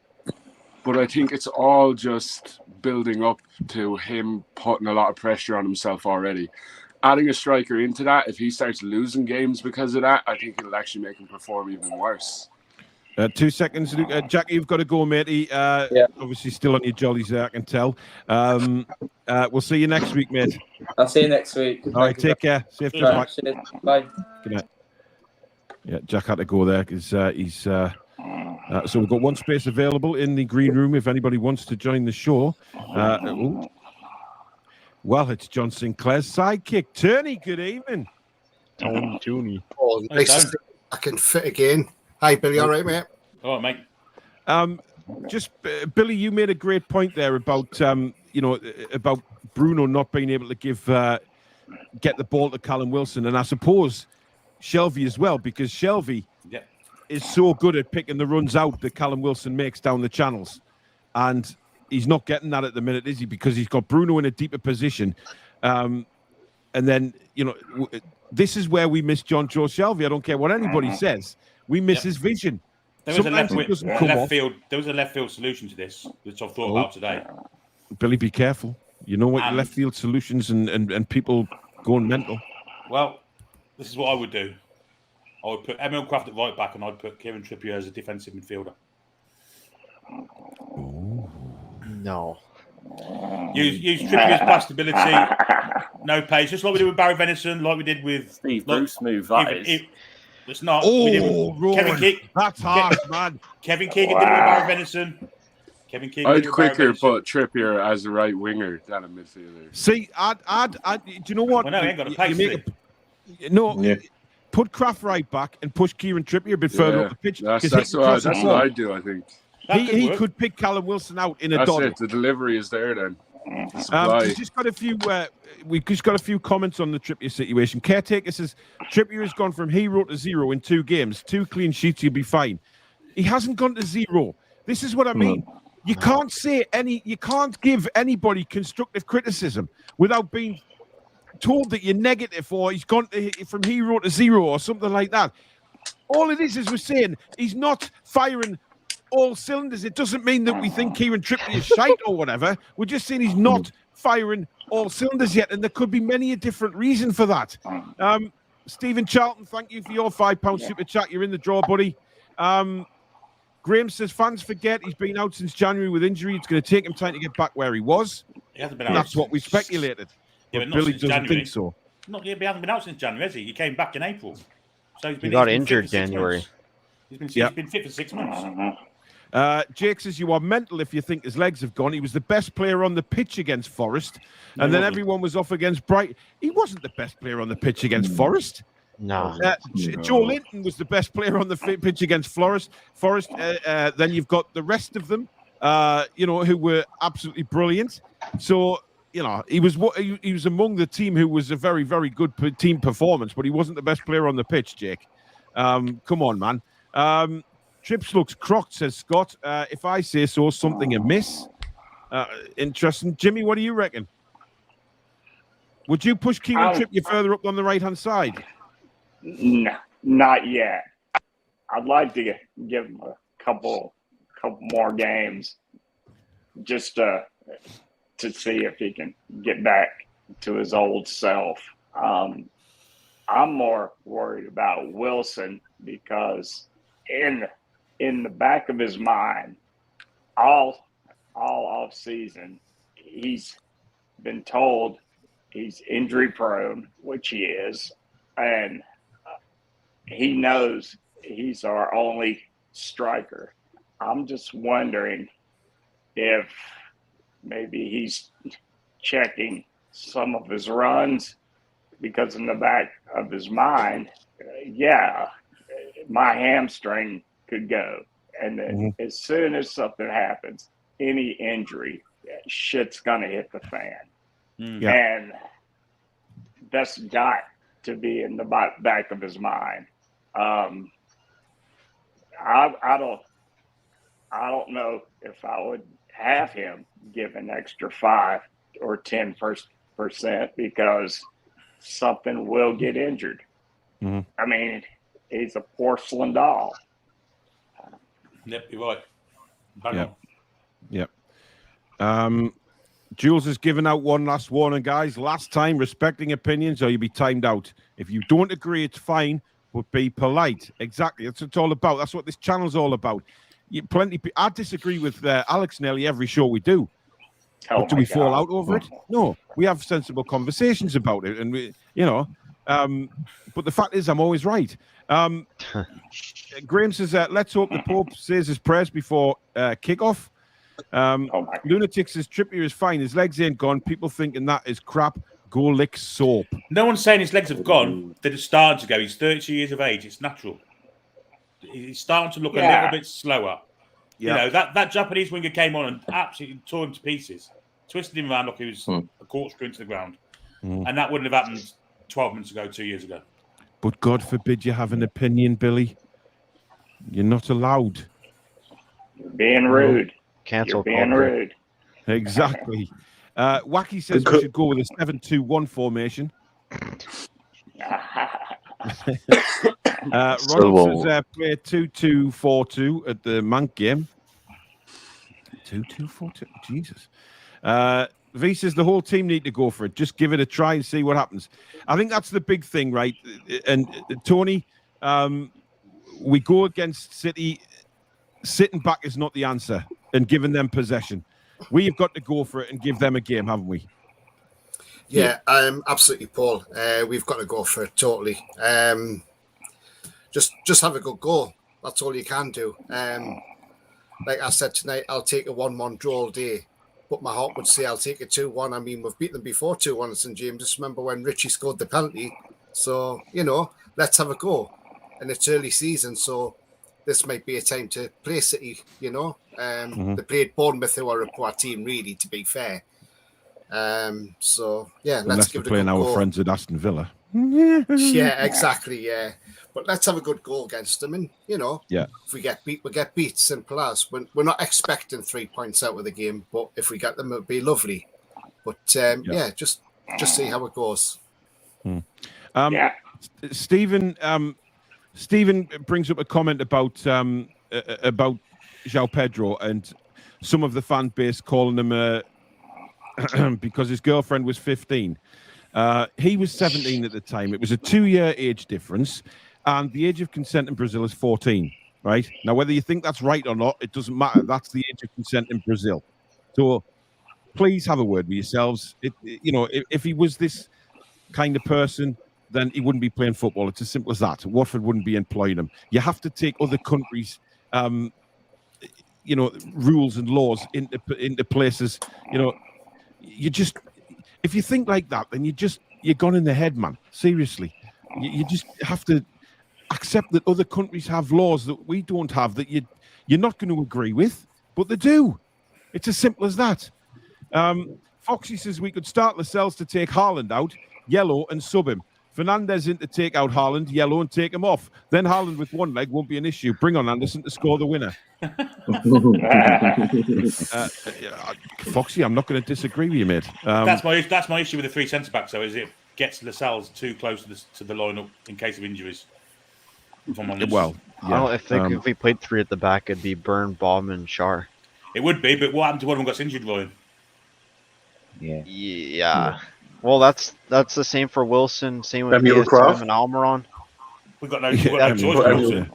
but I think it's all just building up to him putting a lot of pressure on himself already. Adding a striker into that, if he starts losing games because of that, I think it'll actually make him perform even worse. 2 seconds, Luke. Jack, you've got to go, matey. Obviously still on your jollies there, I can tell. We'll see you next week, mate. I'll see you next week. All right, take care. Safe trip back. Bye. Good night. Yeah, Jack had to go there because he's... so we've got one space available in the green room if anybody wants to join the show. Well, it's John Sinclair's sidekick. Tooney, good evening. Tooney. Oh, nice to see I can fit again. Hi, Billy. All right, mate? All right, mate. Just Billy, you made a great point there about about Bruno not being able to get the ball to Callum Wilson, and I suppose Shelvey as well, because Shelvey is so good at picking the runs out that Callum Wilson makes down the channels, and he's not getting that at the minute, is he? Because he's got Bruno in a deeper position, and then this is where we miss John Joe Shelvey. I don't care what anybody says. We miss his vision. There was a left field solution to this, which I've thought about today. Billy, be careful. You know what your left field solutions and people going mental. Well, this is what I would do. I would put Emil Kraft at right back, and I'd put Kieran Trippier as a defensive midfielder. No. Use Trippier's pass stability, no pace, just like we did with Barry Venison, like we did with Steve Bruce move. That is. It's not. Kevin Keegan. That's harsh, man. Kevin Keegan did it with Barry Venison. Kevin Keegan. I'd quicker put Trippier as a right winger than a midfielder. See, I'd do you know what? Well, no, he ain't got a pace. Put Kraft right back and push Kieran Trippier a bit further up the pitch. That's what I'd do, I think. He could pick Callum Wilson out in a dot. That's it. The delivery is there then. We've just got a few comments on the Trippier situation. Caretaker says Trippier has gone from hero to zero in 2 games. 2 clean sheets, he'll be fine. He hasn't gone to zero. This is what I mean. You can't give anybody constructive criticism without being told that you're negative or he's gone from hero to zero or something like that. All it is we're saying he's not firing all cylinders. It doesn't mean that we think Kieran Trippier is shite or whatever. We're just saying he's not firing all cylinders yet, and there could be many a different reason for that. Stephen Charlton, thank you for your £5 super chat. You're in the draw, buddy. Graham says fans forget he's been out since January with injury. It's going to take him time to get back where he was. He hasn't been out. That's what we speculated. Yeah, but Billy doesn't think so. He hasn't been out since January, has he? He came back in April. So he got injured January. He's been fit for 6 months. Jake says you are mental if you think his legs have gone. He was the best player on the pitch against Forest, and then everyone was off against Brighton. He wasn't the best player on the pitch against Forest. No. Joe Linton was the best player on the pitch against Forest. Then you've got the rest of them, who were absolutely brilliant. So, he was among the team who was a very, very good team performance, but he wasn't the best player on the pitch, Jake. Come on, man. Trips looks crocked, says Scott. If I say so, something amiss. Interesting. Jimmy, what do you reckon? Would you push Kieran Trippier further up on the right-hand side? No, not yet. I'd like to give him a couple more games just to see if he can get back to his old self. I'm more worried about Wilson because in the back of his mind, all off season, he's been told he's injury prone, which he is, and he knows he's our only striker. I'm just wondering if maybe he's checking some of his runs because in the back of his mind, my hamstring could go. And then as soon as something happens, any injury, shit's going to hit the fan. And that's got to be in the back of his mind. I don't know if I would have him give an extra 5 or 10% because something will get injured. I mean, he's a porcelain doll. Yep, you're right. Yep. Jules has given out one last warning, guys. Last time, respecting opinions or you'll be timed out. If you don't agree, it's fine, but be polite. Exactly. That's what it's all about. That's what this channel's all about. I disagree with Alex nearly every show we do. But do we fall out over it? No. We have sensible conversations about it. And we, but the fact is I'm always right. Graham says, let's hope the Pope says his prayers before kickoff. Lunatic says Trippier is fine. His legs ain't gone. People thinking that is crap. Go lick soap. No one's saying his legs have gone. They're starting to go. He's 32 years of age. It's natural. He's starting to look a little bit slower. You know, that Japanese winger came on and absolutely tore him to pieces. Twisted him around like he was a corkscrew into the ground. And that wouldn't have happened 12 months ago, 2 years ago. But God forbid you have an opinion, Billy. You're not allowed. You're being rude. Cancel. You're being rude. Exactly. Wacky says we should go with a 7-2-1 formation. Ronald says play 2-2-4-2 at the Mank game. 2-2-4-2. Jesus. V says the whole team need to go for it. Just give it a try and see what happens. I think that's the big thing, right? And Tony, we go against City. Sitting back is not the answer and giving them possession. We've got to go for it and give them a game, haven't we? Yeah, absolutely, Paul. We've got to go for it totally. Just have a good goal. That's all you can do. Like I said tonight, I'll take a 1-1 draw all day. But my heart would say I'll take a 2-1. I mean, we've beaten them before 2-1 at St. James. Just remember when Richie scored the penalty. So, let's have a go. And it's early season, so this might be a time to play City, They played Bournemouth, who are a poor team, really, to be fair. So, yeah, let's give it a go. Playing our friends at Aston Villa. Yeah, exactly, yeah. But let's have a good goal against them. And, if we get beat, we get beat. Simple as. We're not expecting 3 points out of the game, but if we get them, it'll be lovely. But, just see how it goes. Stephen brings up a comment about João Pedro and some of the fan base calling him because his girlfriend was 15. He was 17 at the time. It was a 2-year age difference, and the age of consent in Brazil is 14. Right now, whether you think that's right or not, it doesn't matter. That's the age of consent in Brazil. So please have a word with yourselves. If he was this kind of person, then he wouldn't be playing football. It's as simple as that. Watford wouldn't be employing him. You have to take other countries' rules and laws into places. You just, if you think like that, then you're gone in the head, man. Seriously, you just have to accept that other countries have laws that we don't have, that you're not going to agree with, but they do. It's as simple as that. Foxy says we could start Lascelles to take Haaland out, yellow, and sub him. Fernandez in to take out Haaland, yellow, and take him off. Then Haaland with one leg won't be an issue. Bring on Anderson to score the winner. Foxy, I'm not going to disagree with you, mate. That's my issue with the 3 centre-backs, though, is it gets Lascelles too close to the line-up in case of injuries. Well, yeah. I think if we played 3 at the back, it'd be Byrne, Baum, and Schär. It would be, but what happened to one of them got injured, Ryan? Yeah. Well, that's the same for Wilson. Same with BSM and Almiron. We've got no choice. Wilson.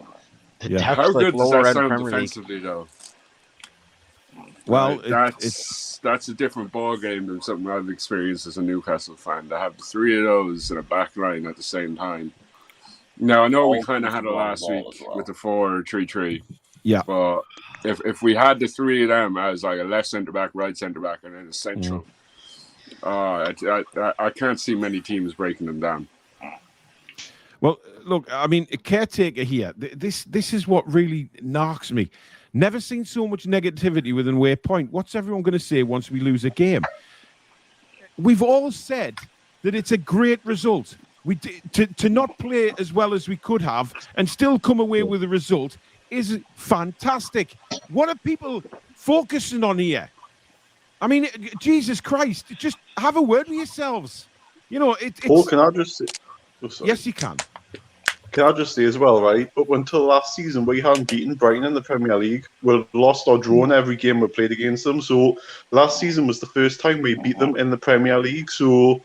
How good does that sound defensively, though? Well, that's a different ball game than something I've experienced as a Newcastle fan. To have the three of those in a back line at the same time. Now I know we kind of had it last week with the 4-3-3. Yeah. But if we had the three of them as like a left centre back, right centre back, and then a central, I can't see many teams breaking them down. Well, look, I mean, a caretaker here. This is what really knocks me. Never seen so much negativity within Waypoint. What's everyone going to say once we lose a game? We've all said that it's a great result. To not play as well as we could have and still come away with a result is fantastic. What are people focusing on here? I mean, Jesus Christ, just have a word with yourselves. You know, it's... can I just say... Yes, you can. Can I just say as well, right? Up until last season, we hadn't beaten Brighton in the Premier League. We've lost or drawn every game we played against them. So last season was the first time we beat them in the Premier League. So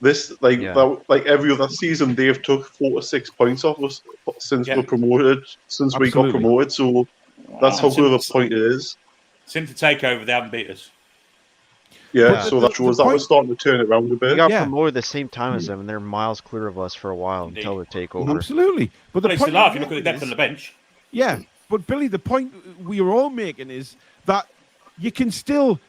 this, like every other season, they've took 4 to 6 points off us since we're promoted. Since we got promoted. So that's how good of a point it is. Since the takeover, they haven't beat us. Yeah, so that shows that we're starting to turn it around a bit. We got promoted the same time as them, and they're miles clear of us for a while until the takeover. Absolutely. But the point point if you look at the depth on the bench. Yeah, but Billy, the point we are all making is that you can still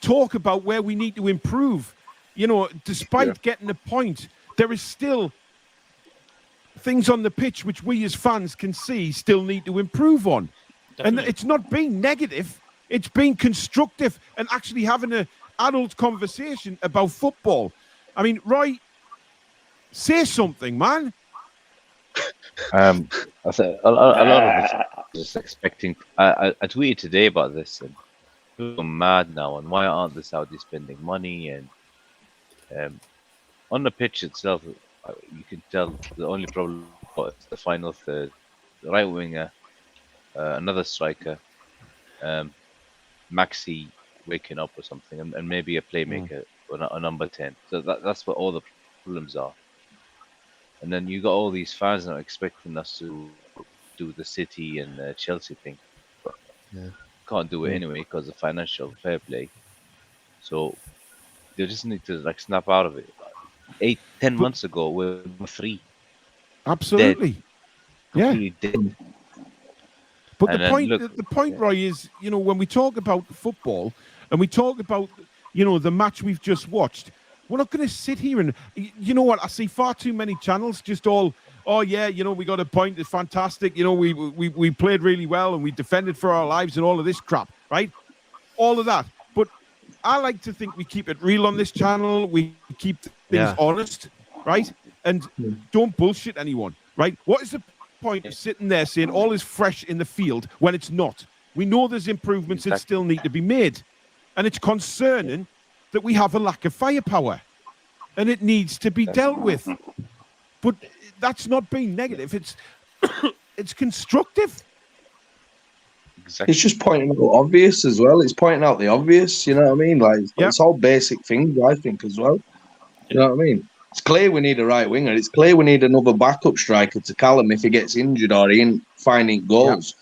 talk about where we need to improve. You know, despite getting a point, there is still things on the pitch which we as fans can see still need to improve on. Definitely. And it's not being negative, it's being constructive and actually having an adult conversation about football. I mean, Roy, say something, man. I said a lot of us just expecting. I tweeted today about this, and people are mad now. And why aren't the Saudis spending money? And on the pitch itself, you can tell the only problem is the final third, the right winger, another striker, Maxi waking up or something, and maybe a playmaker or a number 10. So that's what all the problems are. And then you got all these fans that are expecting us to do the City and Chelsea thing, but can't do it anyway because of financial fair play. So they just need to snap out of it. 10 months ago, we were 3. Absolutely, dead. Dead. But the point, Roy, is, you know, when we talk about football and we talk about, you know, the match we've just watched, we're not going to sit here and, you know what, I see far too many channels just all, oh yeah, you know, we got a point, it's fantastic, you know, we played really well and we defended for our lives and all of this crap, right? All of that. But I like to think we keep it real on this channel, we keep things honest, right? And don't bullshit anyone, right? What is the point of sitting there saying all is fresh in the field when it's not? We know there's improvements that still need to be made. And it's concerning that we have a lack of firepower. And it needs to be dealt with. But that's not being negative. It's constructive. Exactly. It's just pointing out obvious as well. It's pointing out the obvious, you know what I mean? Like, it's all basic things, I think, as well. You know what I mean? It's clear we need a right winger. It's clear we need another backup striker to Callum if he gets injured or he ain't finding goals.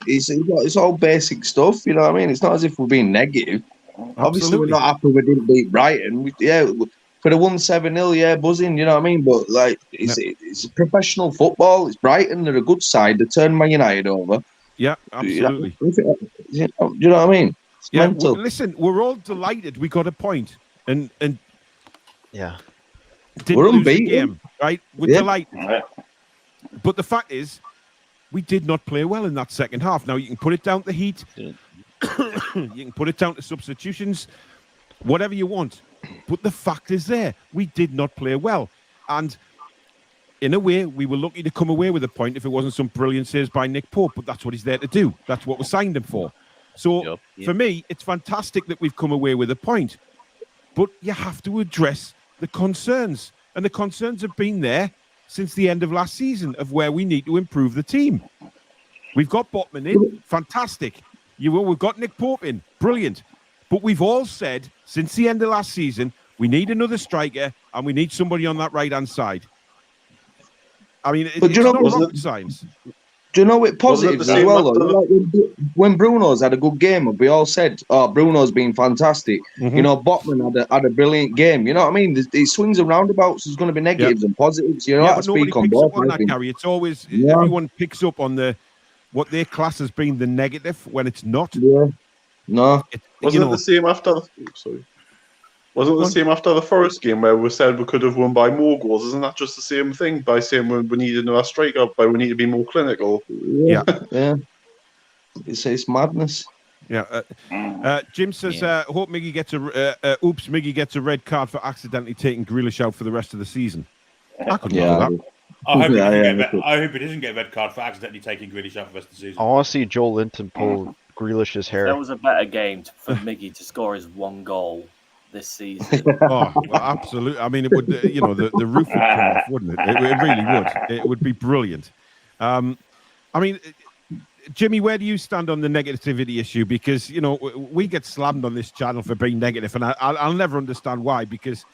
It's all basic stuff, you know what I mean? It's not as if we're being negative. Absolutely. Obviously, we're not happy we didn't beat Brighton. Could have won 7-0, buzzing, you know what I mean? But, like, it's professional football. It's Brighton. They're a good side. They turned Man United over. Yeah, absolutely. You know what I mean? It's mental. Listen, we're all delighted we got a point. And didn't we're lose unbeaten. The game, right? We're delighted. But the fact is, we did not play well in that second half. Now, you can put it down to heat. You can put it down to substitutions, whatever you want. But the fact is there, we did not play well. And in a way, we were lucky to come away with a point if it wasn't some brilliant saves by Nick Pope, but that's what he's there to do. That's what we signed him for. So for me, it's fantastic that we've come away with a point. But you have to address the concerns. And the concerns have been there since the end of last season of where we need to improve the team. We've got Botman in, fantastic. We've got Nick Pope in, brilliant. But we've all said since the end of last season, we need another striker and we need somebody on that right-hand side. I mean, it's not rocket science. Do you know it positives as well, though? Like when Bruno's had a good game, we all said, "Oh, Bruno's been fantastic." You know, Botman had a brilliant game. You know what I mean? It swings and roundabouts. There's going to be negatives and positives. You know, yeah, I but nobody speak on picks both. up on that, Gary. It's always everyone picks up on what their class has been the negative when it's not. Yeah, no. Wasn't it the same after? Sorry. Wasn't it the same after the Forest game where we said we could have won by more goals? Isn't that just the same thing by saying we needed another striker, but we need to be more clinical? Yeah. It's madness. Yeah. Jim says, hope Miggy gets Miggy gets a red card for accidentally taking Grealish out for the rest of the season. I couldn't do that. I hope he doesn't get a red card for accidentally taking Grealish out for the rest of the season. I want to see Joel Linton pull Grealish's hair. There was a better game for Miggy to score his one goal this season. Oh, well, absolutely. I mean, it would, the roof would come off, wouldn't it? It really would. It would be brilliant. I mean, Jimmy, where do you stand on the negativity issue? Because, we get slammed on this channel for being negative, and I'll never understand why, because,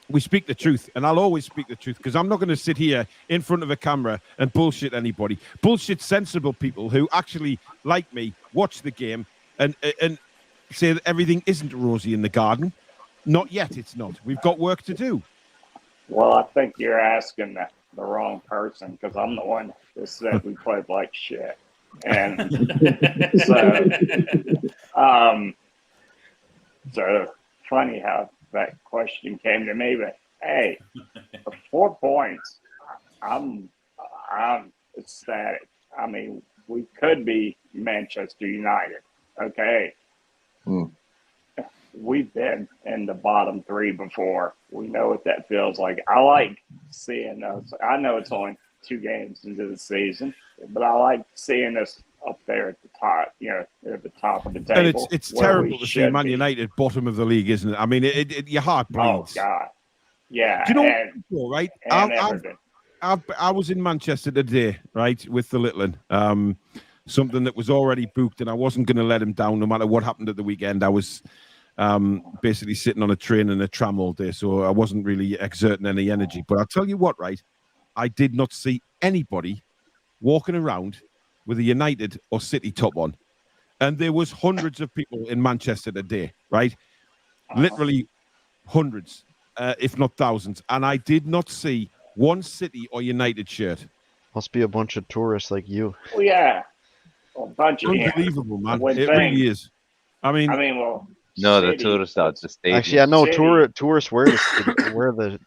we speak the truth, and I'll always speak the truth, because I'm not going to sit here in front of a camera and bullshit anybody. Bullshit sensible people who actually, like me, watch the game and say that everything isn't rosy in the garden. Not yet, it's not. We've got work to do. Well, I think you're asking the wrong person, because I'm the one that said we played like shit. And so funny how that question came to me, but hey, 4 points, I'm ecstatic. I mean, we could be Manchester United, okay? We've been in the bottom 3 before. We know what that feels like. I like seeing us. I know it's only 2 games into the season, but I like seeing us up there at the top, at the top of the table. And it's terrible to see Man United bottom of the league, isn't it? I mean, your heart bleeds. Oh, God. Yeah. Do you know, right? I was in Manchester today, right, with the little one. Something that was already booked, and I wasn't going to let him down no matter what happened at the weekend. I was basically sitting on a train and a tram all day, so I wasn't really exerting any energy. But I'll tell you what, right, I did not see anybody walking around with a United or City top on. And there was hundreds of people in Manchester today, right? Literally hundreds, if not thousands. And I did not see one City or United shirt. Must be a bunch of tourists like you. Oh, yeah. A bunch of unbelievable, man. It really is. I mean, well, no, the tourists out the stadium. Actually, I know tourists wear the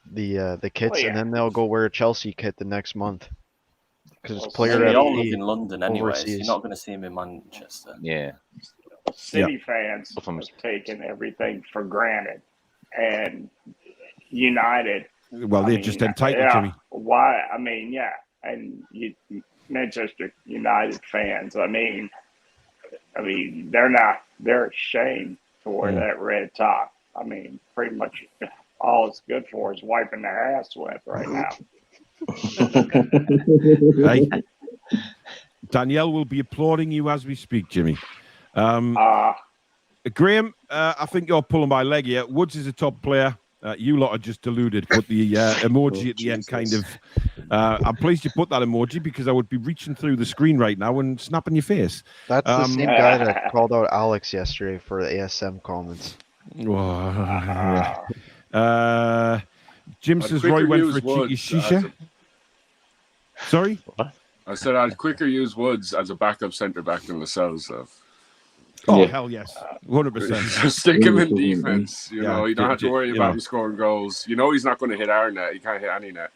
kits, and then they'll go wear a Chelsea kit the next month because it's player. They all live in London anyway, so you're not going to see him in Manchester. Yeah. City fans have taken everything for granted, and United. Well, they're just entitled to me. Why? I mean, and Manchester United fans. I mean, they're ashamed to wear that red top. I mean, pretty much all it's good for is wiping their ass with right now. Hey, Danielle will be applauding you as we speak, Jimmy. Graham, I think you're pulling my leg here. Woods is a top player. You lot are just deluded. Put the emoji at the end, kind of. I'm pleased you put that emoji because I would be reaching through the screen right now and snapping your face. That's the same guy that called out Alex yesterday for the ASM comments. Jim says Roy went for a cheeky shisha. Sorry? I said I'd quicker use Woods as a backup centre back than Lascelles. So. Hell yes, 100%. Stick him in defense. You know, you don't have to worry about him scoring goals. You know, he's not going to hit our net. He can't hit any net.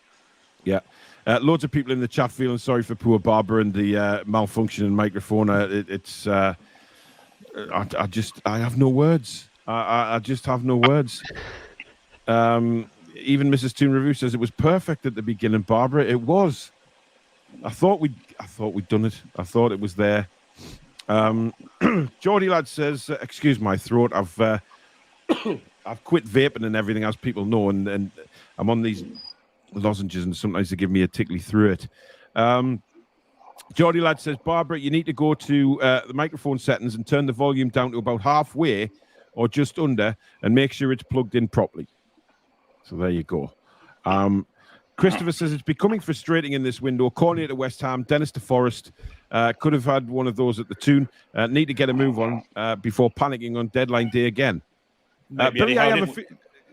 Yeah. Loads of people in the chat feeling sorry for poor Barbara and the malfunctioning microphone. I have no words. I just have no words. Even Mrs. Toon Review says it was perfect at the beginning, Barbara. It was. I thought we'd done it. I thought it was there. Geordie Lad says, excuse my throat, I've quit vaping and everything, as people know, and I'm on these lozenges and sometimes they give me a tickly through it. Geordie Lad says, Barbara, you need to go to the microphone settings and turn the volume down to about halfway or just under and make sure it's plugged in properly. So there you go. Christopher says it's becoming frustrating in this window. Cornier to West Ham, Dennis to Forest. Could have had one of those at the Toon. Need to get a move on before panicking on deadline day again. Billy, I have a...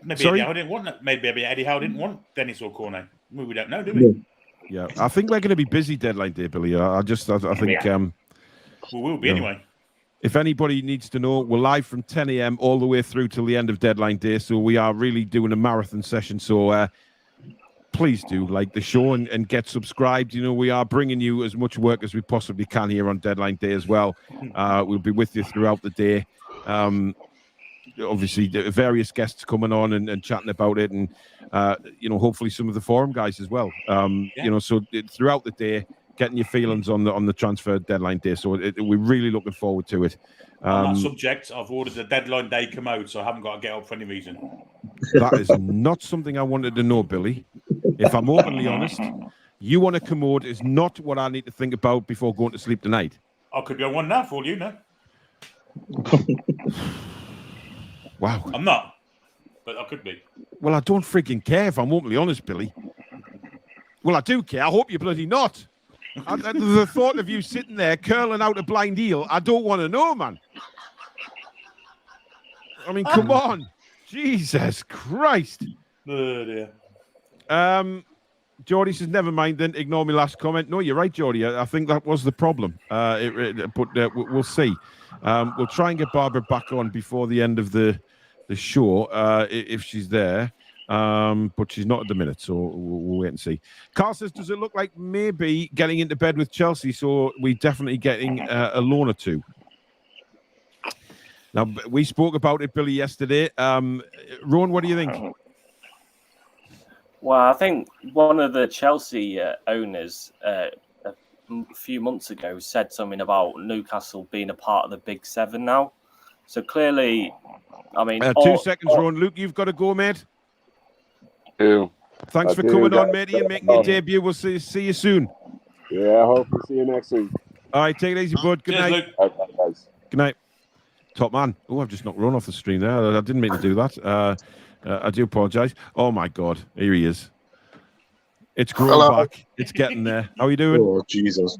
Maybe Eddie Howe didn't want that. Maybe Eddie Howe didn't want Dennis or Cornet. We don't know, do we? Yeah, I think we're going to be busy deadline day, Billy. I think... we will be anyway. If anybody needs to know, we're live from 10 a.m. all the way through till the end of deadline day. So we are really doing a marathon session. So please do like the show and get subscribed. You know, we are bringing you as much work as we possibly can here on deadline day as well. We'll be with you throughout the day. Obviously, the various guests coming on and chatting about it, and hopefully some of the forum guys as well. So throughout the day, getting your feelings on the transfer deadline day. So we're really looking forward to it. On that subject, I've ordered the deadline day commode, so I haven't got to get up for any reason. That is not something I wanted to know, Billy. If I'm openly honest, you on a commode is not what I need to think about before going to sleep tonight. I could be on one now for all you know. Wow. I'm not, but I could be. Well, I don't freaking care if I'm openly honest, Billy. Well, I do care. I hope you're bloody not. The thought of you sitting there curling out a blind eel, I don't want to know, man. I mean, come on. Jesus Christ. Oh, dear. Geordie says, never mind then, ignore my last comment. No, you're right, Geordie. I think that was the problem. But we'll see. We'll try and get Barbara back on before the end of the show if she's there. But she's not at the minute, so we'll wait and see. Carl says, does it look like maybe getting into bed with Chelsea, so we're definitely getting a loan or two? Now, we spoke about it, Billy, yesterday. Rowan, what do you think? Well, I think one of the Chelsea owners a few months ago said something about Newcastle being a part of the Big Seven now. So clearly, I mean... 2 seconds, Rowan. Luke, you've got to go, mate. Thanks for coming on, matey, and making your debut. We'll see you soon. Yeah, I hope to see you next week. All right, take it easy, bud. Good night. Good night. Top man. Oh, I've just knocked Ron off the stream there. I didn't mean to do that. I do apologise. Oh, my God. Here he is. It's growing back. It's getting there. How are you doing? Oh, Jesus.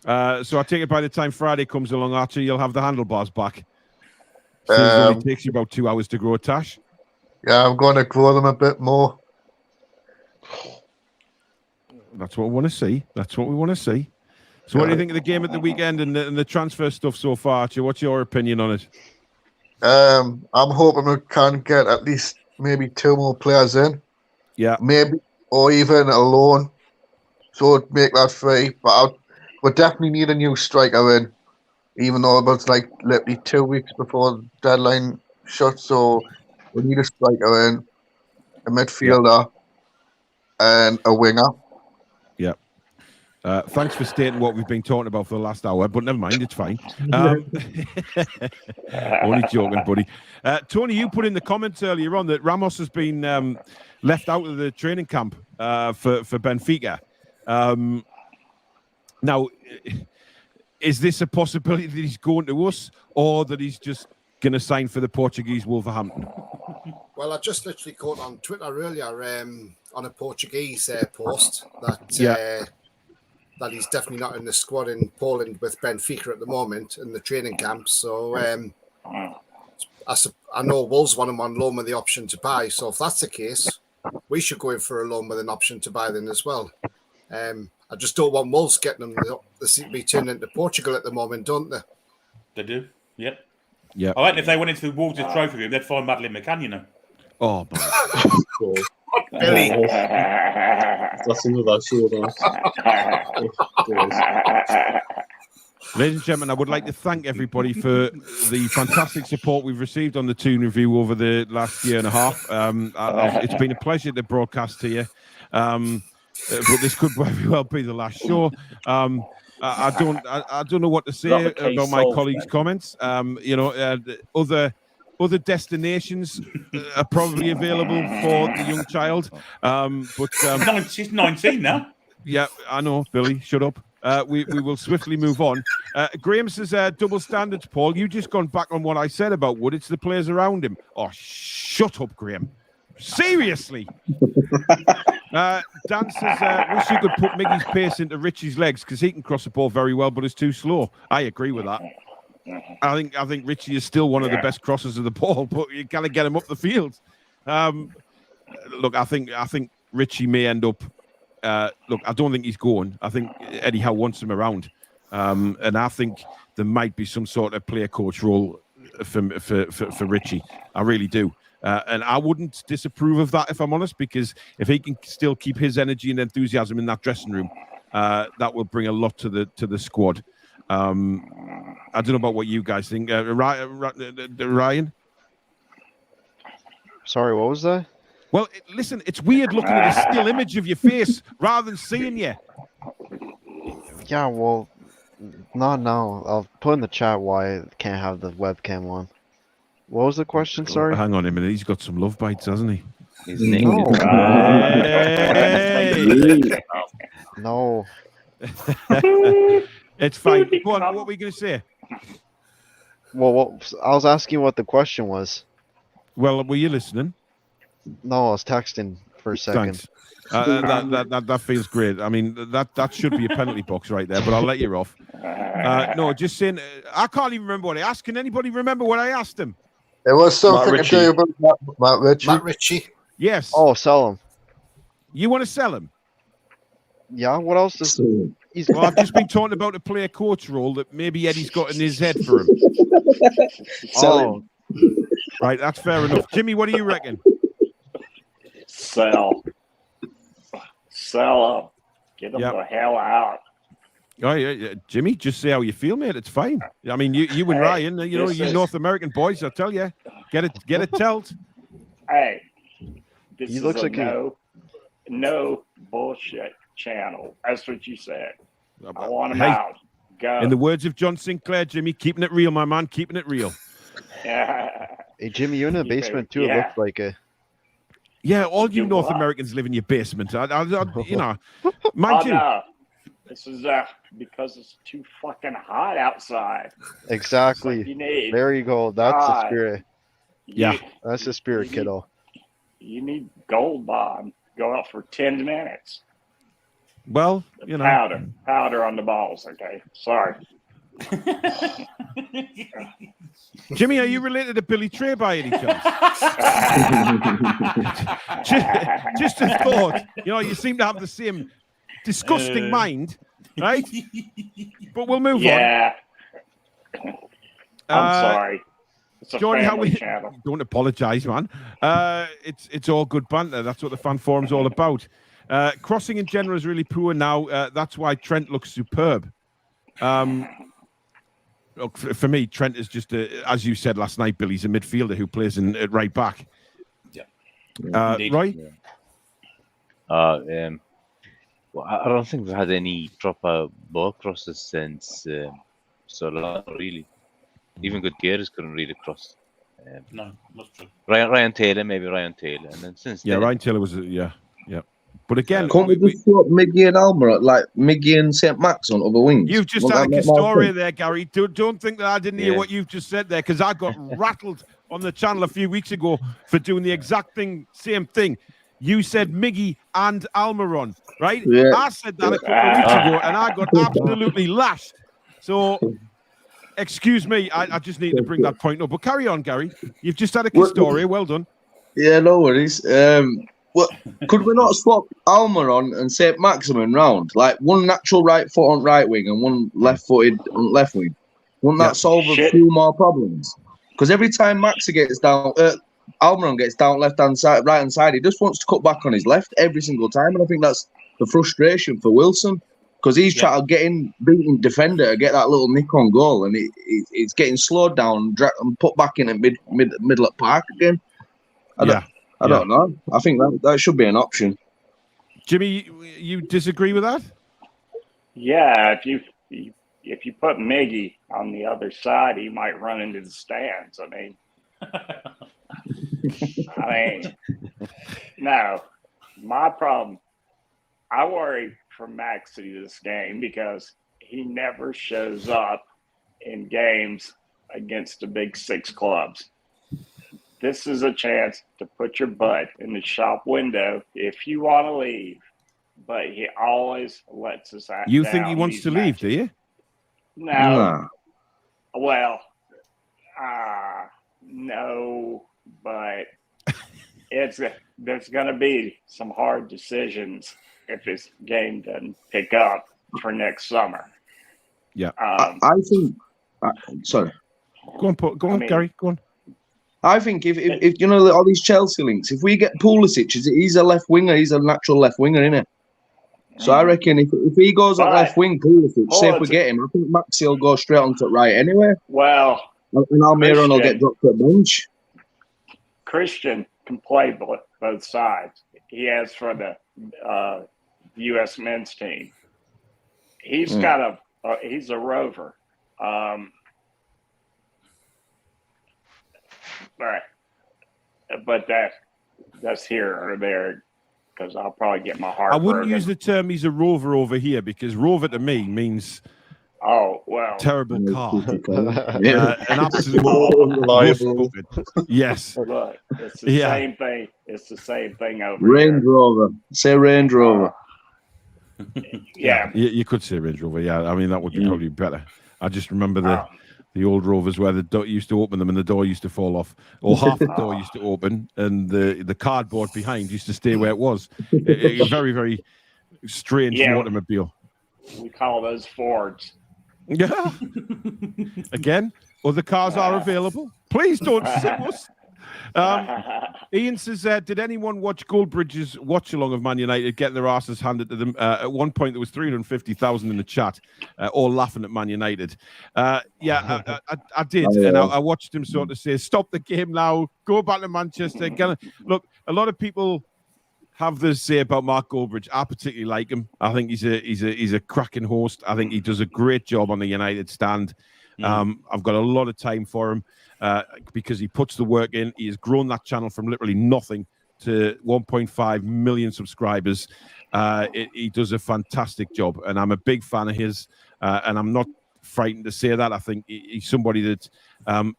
So I take it by the time Friday comes along, Archie, you'll have the handlebars back. It only takes you about 2 hours to grow a tash. Yeah, I'm going to grow them a bit more. That's what we want to see. That's what we want to see. So what do you think of the game at the weekend and the transfer stuff so far, Archie? What's your opinion on it? I'm hoping we can get at least maybe 2 more players in. Yeah. Maybe, or even a loan. So make that free. But we definitely need a new striker in, even though it's like literally 2 weeks before the deadline shuts. So we need a striker in, a midfielder, and a winger. Yeah. Thanks for stating what we've been talking about for the last hour, but never mind, it's fine. Only joking, buddy. Tony, you put in the comments earlier on that Ramos has been left out of the training camp for Benfica. Now, is this a possibility that he's going to us, or that he's just going to sign for the Portuguese Wolverhampton? Well, I just literally caught on Twitter earlier on a Portuguese post that that he's definitely not in the squad in Poland with Benfica at the moment in the training camp. So I know Wolves want him on loan with the option to buy. So if that's the case, we should go in for a loan with an option to buy then as well. I just don't want Wolves getting them. They seem to be turning into Portugal at the moment, don't they? They do, yep. Yeah. I reckon if they went into the Wolves' trophy room, they'd find Madeleine McCann, you know. Oh, my God. Billy. That's another show, Ladies and gentlemen, I would like to thank everybody for the fantastic support we've received on the Toon Review over the last year and a half. It's been a pleasure to broadcast to you, but this could very well be the last show. I don't know what to say about my colleagues' comments. Other destinations are probably available for the young child. But she's 19 now. Yeah, I know, Billy. Shut up. We will swiftly move on. Graham says double standards, Paul. You just gone back on what I said about Wood. It's the players around him. Oh, shut up, Graham. Seriously. Dan says, wish you could put Miggy's pace into Richie's legs because he can cross the ball very well, but it's too slow. I agree with that. I think Richie is still one of the best crossers of the ball, but you gotta get him up the field. Look, I think Richie may end up. Look, I don't think he's going. I think Eddie Howe wants him around, and I think there might be some sort of player coach role for Richie. I really do. And I wouldn't disapprove of that if I'm honest, because if he can still keep his energy and enthusiasm in that dressing room, that will bring a lot to the squad. I don't know about what you guys think, Ryan. Sorry, what was that? Well, listen, it's weird looking at a still image of your face rather than seeing you. Yeah, well, not now. I'll put in the chat why I can't have the webcam on. What was the question? Sorry. Hang on a minute. He's got some love bites, hasn't he? He's naked. No. It's fine. Go on. What were you going to say? Well, I was asking what the question was. Well, were you listening? No, I was texting for a second. Thanks. That feels great. I mean, that should be a penalty box right there, but I'll let you off. No, just saying, I can't even remember what I asked. Can anybody remember what I asked him? It was something to do about Matt Ritchie. Matt Ritchie. Yes. Oh, sell him. You want to sell him? Yeah, what else does he's... Well, I've just been talking about a player coach role that maybe Eddie's got in his head for him. Sell him. Right, that's fair enough. Jimmy, what do you reckon? Sell him. Get him the hell out. Oh, yeah, Jimmy, just say how you feel, mate. It's fine. I mean, you and Ryan, you North American boys, I tell you, get it telt. Hey, this He is looks a like no bullshit channel. That's what you said. I want him Hey, out. Go. In the words of John Sinclair, Jimmy, keeping it real, my man, keeping it real. Hey, Jimmy, you're in the basement too. It looks like it. Yeah, all you Do North what? Americans live in your basement. Mind you. No. This is because it's too fucking hot outside. Exactly. You need. There you go. That's the God. spirit. Yeah. That's the spirit, kiddo. You need Gold Bond. Go out for 10 minutes. Well, Powder on the balls, okay? Sorry. Jimmy, are you related to Billy Trey by any chance? just a thought. You seem to have the same disgusting mind, right? But we'll move on. I'm sorry. It's a Johnny, family channel. Don't apologise, man. It's all good banter. That's what the fan forum's all about. Crossing in general is really poor now. That's why Trent looks superb. Look, for me, Trent is just, as you said last night, Billy's a midfielder who plays at right back. Yeah. Roy? Well, I don't think we've had any proper ball crosses since Solana, really. Even good gearers couldn't really cross. No, that's true. Ryan Taylor, and then since then, Ryan Taylor was, yeah. But again, can't we just swap Miggy and Almer, like Miggy and St. Max on other wings? You've just had a Castoria there, Gary. Don't think that I didn't hear what you've just said there, because I got rattled on the channel a few weeks ago for doing the exact same thing. You said Miggy and Almiron, right? Yeah. I said that a couple of weeks ago, and I got absolutely lashed. So, excuse me, I just need to bring that point up. But carry on, Gary. You've just had a Castoria. Well done. Yeah, no worries. Well, could we not swap Almiron and St. Maximin round? Like one natural right foot on right wing and one left-footed on left wing. Wouldn't that solve a few more problems? Because every time Maxi gets down, Almiron gets down left-hand side, right-hand side, he just wants to cut back on his left every single time. And I think that's the frustration for Wilson. Because he's trying to get in, beating defender, get that little nick on goal, and it's getting slowed down and put back in at middle at park again. I don't know. I think that should be an option. Jimmy, you disagree with that? Yeah, if you put Miggy on the other side, he might run into the stands. No. My problem, I worry for Maxi this game because he never shows up in games against the big six clubs. this is a chance to put your butt in the shop window if you want to leave. But he always lets us out. You think he wants to leave, do you? No. Nah. Well, no, but there's going to be some hard decisions if this game doesn't pick up for next summer. Yeah. I think. Sorry. Go on, Paul. Go on, Gary. Go on. I think if you know all these Chelsea links, if we get Pulisic, he's a left winger. He's a natural left winger, isn't it? So I reckon if he goes on left wing, Pulisic, say if we get him, I think Maxi will go straight onto right anyway. Well, and Almiron will get dropped at bench. Christian can play both sides. He has for the U.S. men's team. He's got he's a rover. Right, but that's here or there because I'll probably get my heart. I wouldn't broken. use the term "he's a rover" over here because rover to me means terrible car, an absolute unreliable. Yes, look, it's the same thing. It's the same thing over Range Rover. Say Range Rover. Yeah, you could say Range Rover. Yeah, I mean that would be probably better. I just remember the old Rovers where the door used to open them and the door used to fall off, or half the door used to open and the cardboard behind used to stay where it was. A very, very strange automobile. We call those Fords. Yeah. Again, other cars are available. Please don't sue us. Ian says, did anyone watch Goldbridge's watch along of Man United getting their asses handed to them? At one point, there was 350,000 in the chat, all laughing at Man United. I did. And I watched him sort of say, stop the game now, go back to Manchester. Look, a lot of people have this say about Mark Goldbridge. I particularly like him. I think he's a cracking host. I think he does a great job on the United stand. I've got a lot of time for him. Because he puts the work in. He has grown that channel from literally nothing to 1.5 million subscribers. He does a fantastic job, and I'm a big fan of his, and I'm not frightened to say that. I think he's somebody that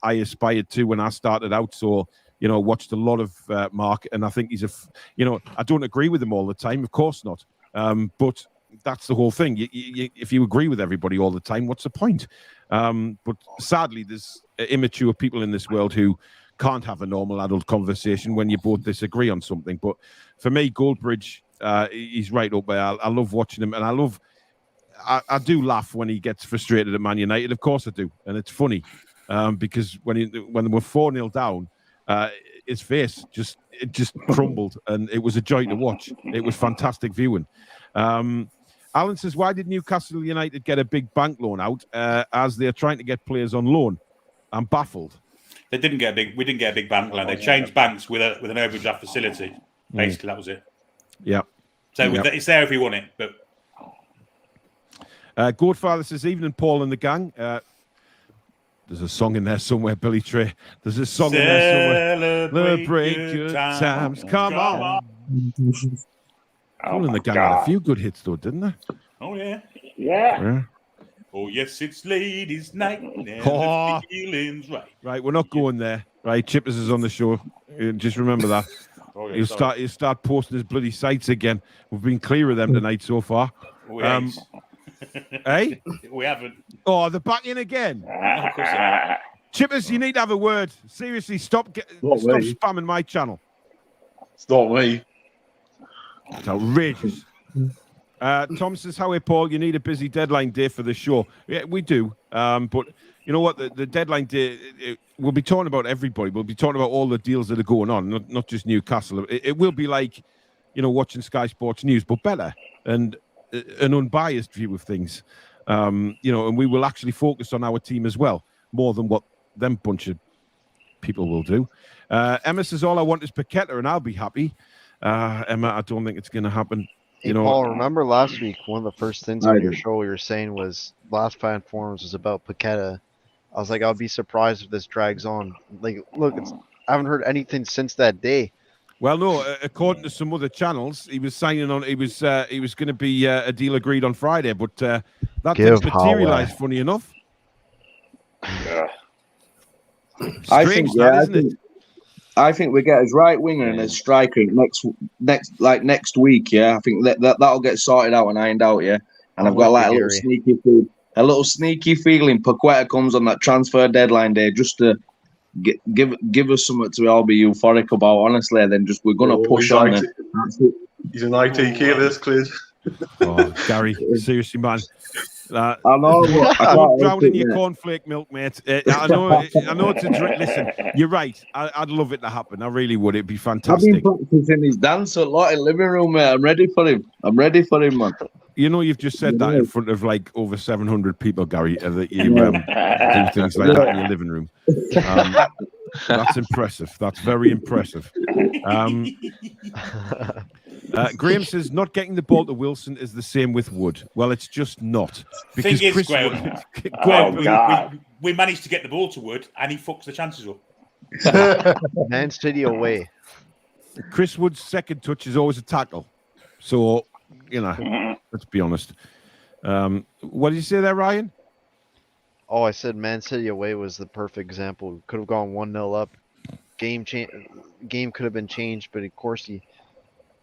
I aspired to when I started out, so, watched a lot of Mark, and I think he's I don't agree with him all the time, of course not, but that's the whole thing. If you agree with everybody all the time, what's the point? But sadly, there's immature people in this world who can't have a normal adult conversation when you both disagree on something. But for me, Goldbridge, he's right up there. I love watching him, and I do laugh when he gets frustrated at Man United. Of course I do, and it's funny because when they were 4-0 down, his face just crumbled, and it was a joy to watch. It was fantastic viewing. Alan says, why did Newcastle United get a big bank loan out as they're trying to get players on loan? I'm baffled. We didn't get a big bank loan. They changed banks with an overdraft facility. Basically, that was it. Yeah. So it's there if you want it. But Godfather says, evening, Paul and the gang. There's a song in there somewhere, Billy Trey. There's a song in there somewhere. Celebrate good times. Come on. Paul and the gang had a few good hits, though, didn't they? Oh, yeah. Yeah. Oh, yes, it's ladies' night. The feeling's right. Right, we're not going there. Right, Chippers is on the show. Just remember that. He'll start posting his bloody sites again. We've been clear of them tonight so far. Hey? We haven't. Oh, they're back in again. Of course they are. Chippers, you need to have a word. Seriously, stop spamming my channel. It's not me. It's outrageous. Tom says, how are Paul? You need a busy deadline day for the show. Yeah, we do. But you know what? The deadline day, we'll be talking about everybody. We'll be talking about all the deals that are going on, not just Newcastle. It will be like, watching Sky Sports News, but better and an unbiased view of things. And we will actually focus on our team as well, more than what them bunch of people will do. Emma says, all I want is Paqueta and I'll be happy. Emma, I don't think it's going to happen. Hey, Paul, remember last week, one of the first things on your show you were saying was last fan forums was about Paqueta. I was like, I'll be surprised if this drags on. Like, look, I haven't heard anything since that day. Well, no, according to some other channels, he was signing on. He was going to be a deal agreed on Friday, but that didn't materialise. Funny enough. I think I think we get his right winger and his striker next week. Yeah, I think that'll get sorted out and ironed out. Yeah, and I've got like a little sneaky feeling Paqueta comes on that transfer deadline day just to give us something to all be euphoric about. Honestly, then just we're gonna push on. He's an ITK this, Clid. Oh, Gary, seriously, man. I know. Don't drown in your cornflake milk, mate. I know it's a drink. Listen, you're right. I'd love it to happen. I really would. It'd be fantastic. I've been practicing his dance a lot in the living room, mate. I'm ready for him, man. You know, you've just said that in front of like over 700 people, Gary, that you do things like that in your living room. That's impressive. That's very impressive. Graham says not getting the ball to Wilson is the same with Wood. Well, it's just not. Because Thing is, Chris Graham, we managed to get the ball to Wood, and he fucks the chances up. Man City away. Chris Wood's second touch is always a tackle. So, you know, let's be honest. What did you say there, Ryan? Oh, I said Man City away was the perfect example. Could have gone 1-0 up. Game could have been changed, but of course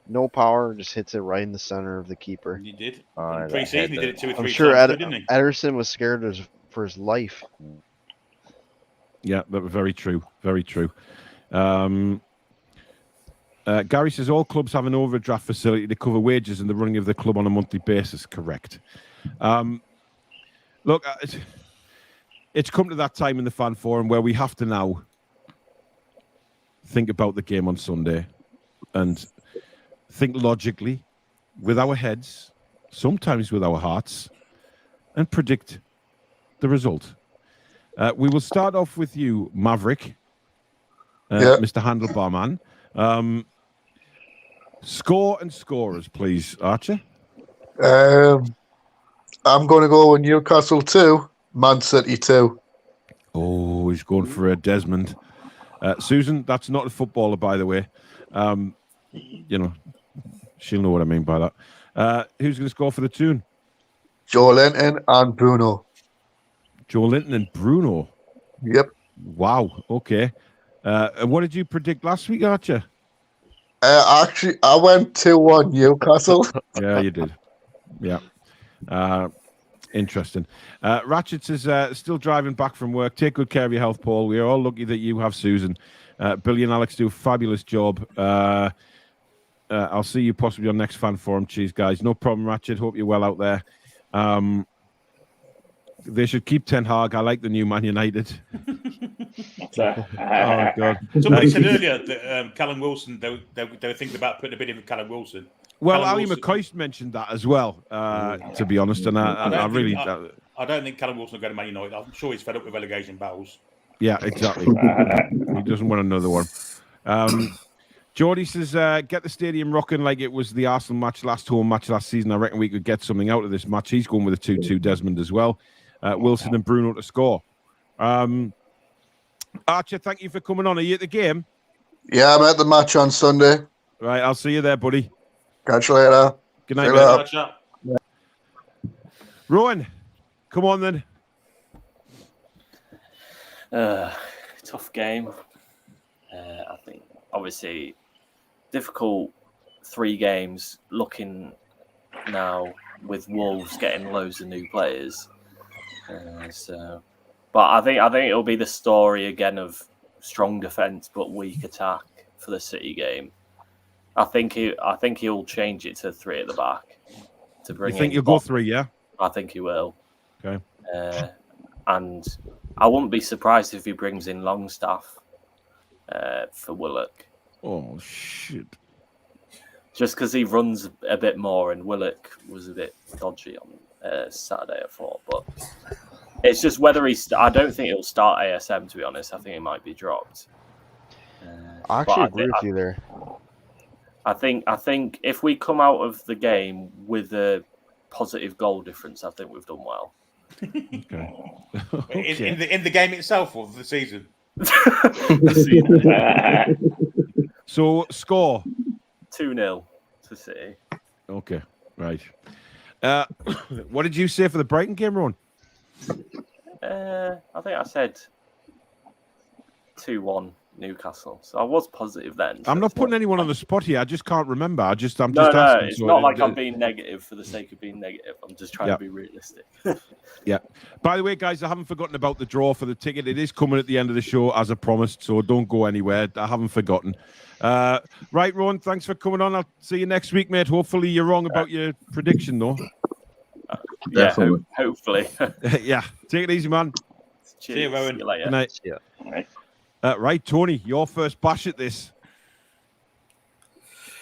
no power, just hits it right in the center of the keeper. He did. In pre-season, he did it 2 or 3 I'm sure times, didn't he? Ederson was scared for his life. Yeah, that was very true. Very true. Gary says all clubs have an overdraft facility to cover wages and the running of the club on a monthly basis. Correct. Look, it's come to that time in the fan forum where we have to now think about the game on Sunday and think logically with our heads, sometimes with our hearts, and predict the result. We will start off with you, Maverick, Mr. Handlebar Man. Score and scorers, please, Archer. I'm going to go with Newcastle 2, Man City 2. Oh, he's going for a Desmond. Susan, that's not a footballer, by the way. You know, she'll know what I mean by that. Who's going to score for the Toon? Joe Linton and Bruno. Joe Linton and Bruno. Yep. Wow. Okay. And what did you predict last week, Archer? Actually, I went 2-1 Newcastle. Yeah, you did. Yeah. Interesting. Ratchet says, still driving back from work. Take good care of your health, Paul. We are all lucky that you have Susan. Billy and Alex do a fabulous job. I'll see you possibly on next fan forum. Cheers, guys. No problem, Ratchet. Hope you're well out there. They should keep Ten Hag. I like the new Man United. Oh, God. Somebody said earlier that Callum Wilson, they were thinking about putting a bid in with Callum Wilson. Well, Ali McCoist mentioned that as well, to be honest. And I don't think Callum Wilson will go to Man United. I'm sure he's fed up with relegation battles. Yeah, exactly. He doesn't want another one. Geordie says, get the stadium rocking like it was the Arsenal home match last season. I reckon we could get something out of this match. He's going with a 2-2 Desmond as well. Wilson and Bruno to score. Archer, thank you for coming on. Are you at the game? Yeah, I'm at the match on Sunday. Right, I'll see you there, buddy. Catch you later. Good night, mate. Rowan, come on then. Tough game. I think, obviously, difficult 3 games. Looking now with Wolves getting loads of new players. But I think it'll be the story again of strong defence but weak attack for the City game. I think he'll change it to 3 at the back to bring. You think you'll go 3? Yeah, I think he will. Okay. And I wouldn't be surprised if he brings in Longstaff for Willock. Oh shit! Just because he runs a bit more, and Willock was a bit dodgy on Saturday, I thought. But it's just whether I don't think he'll start ASM. To be honest, I think he might be dropped. I actually agree with you there. I think if we come out of the game with a positive goal difference, I think we've done well. Okay. In the game itself or the season? So score 2-0 to City. Okay, right. What did you say for the Brighton game, Ron? I think I said 2-1 Newcastle. So I was positive then. I'm not putting anyone on the spot here. I just can't remember. I'm just asking. It's not like I'm being negative for the sake of being negative. I'm just trying to be realistic. Yeah. By the way, guys, I haven't forgotten about the draw for the ticket. It is coming at the end of the show, as I promised, so don't go anywhere. I haven't forgotten. Right, Ron, thanks for coming on. I'll see you next week, mate. Hopefully you're wrong about your prediction, though. Hopefully. Yeah. Take it easy, man. Cheers. See you, Rowan. See you later. Good night. Yeah. Right, Tony, your first bash at this.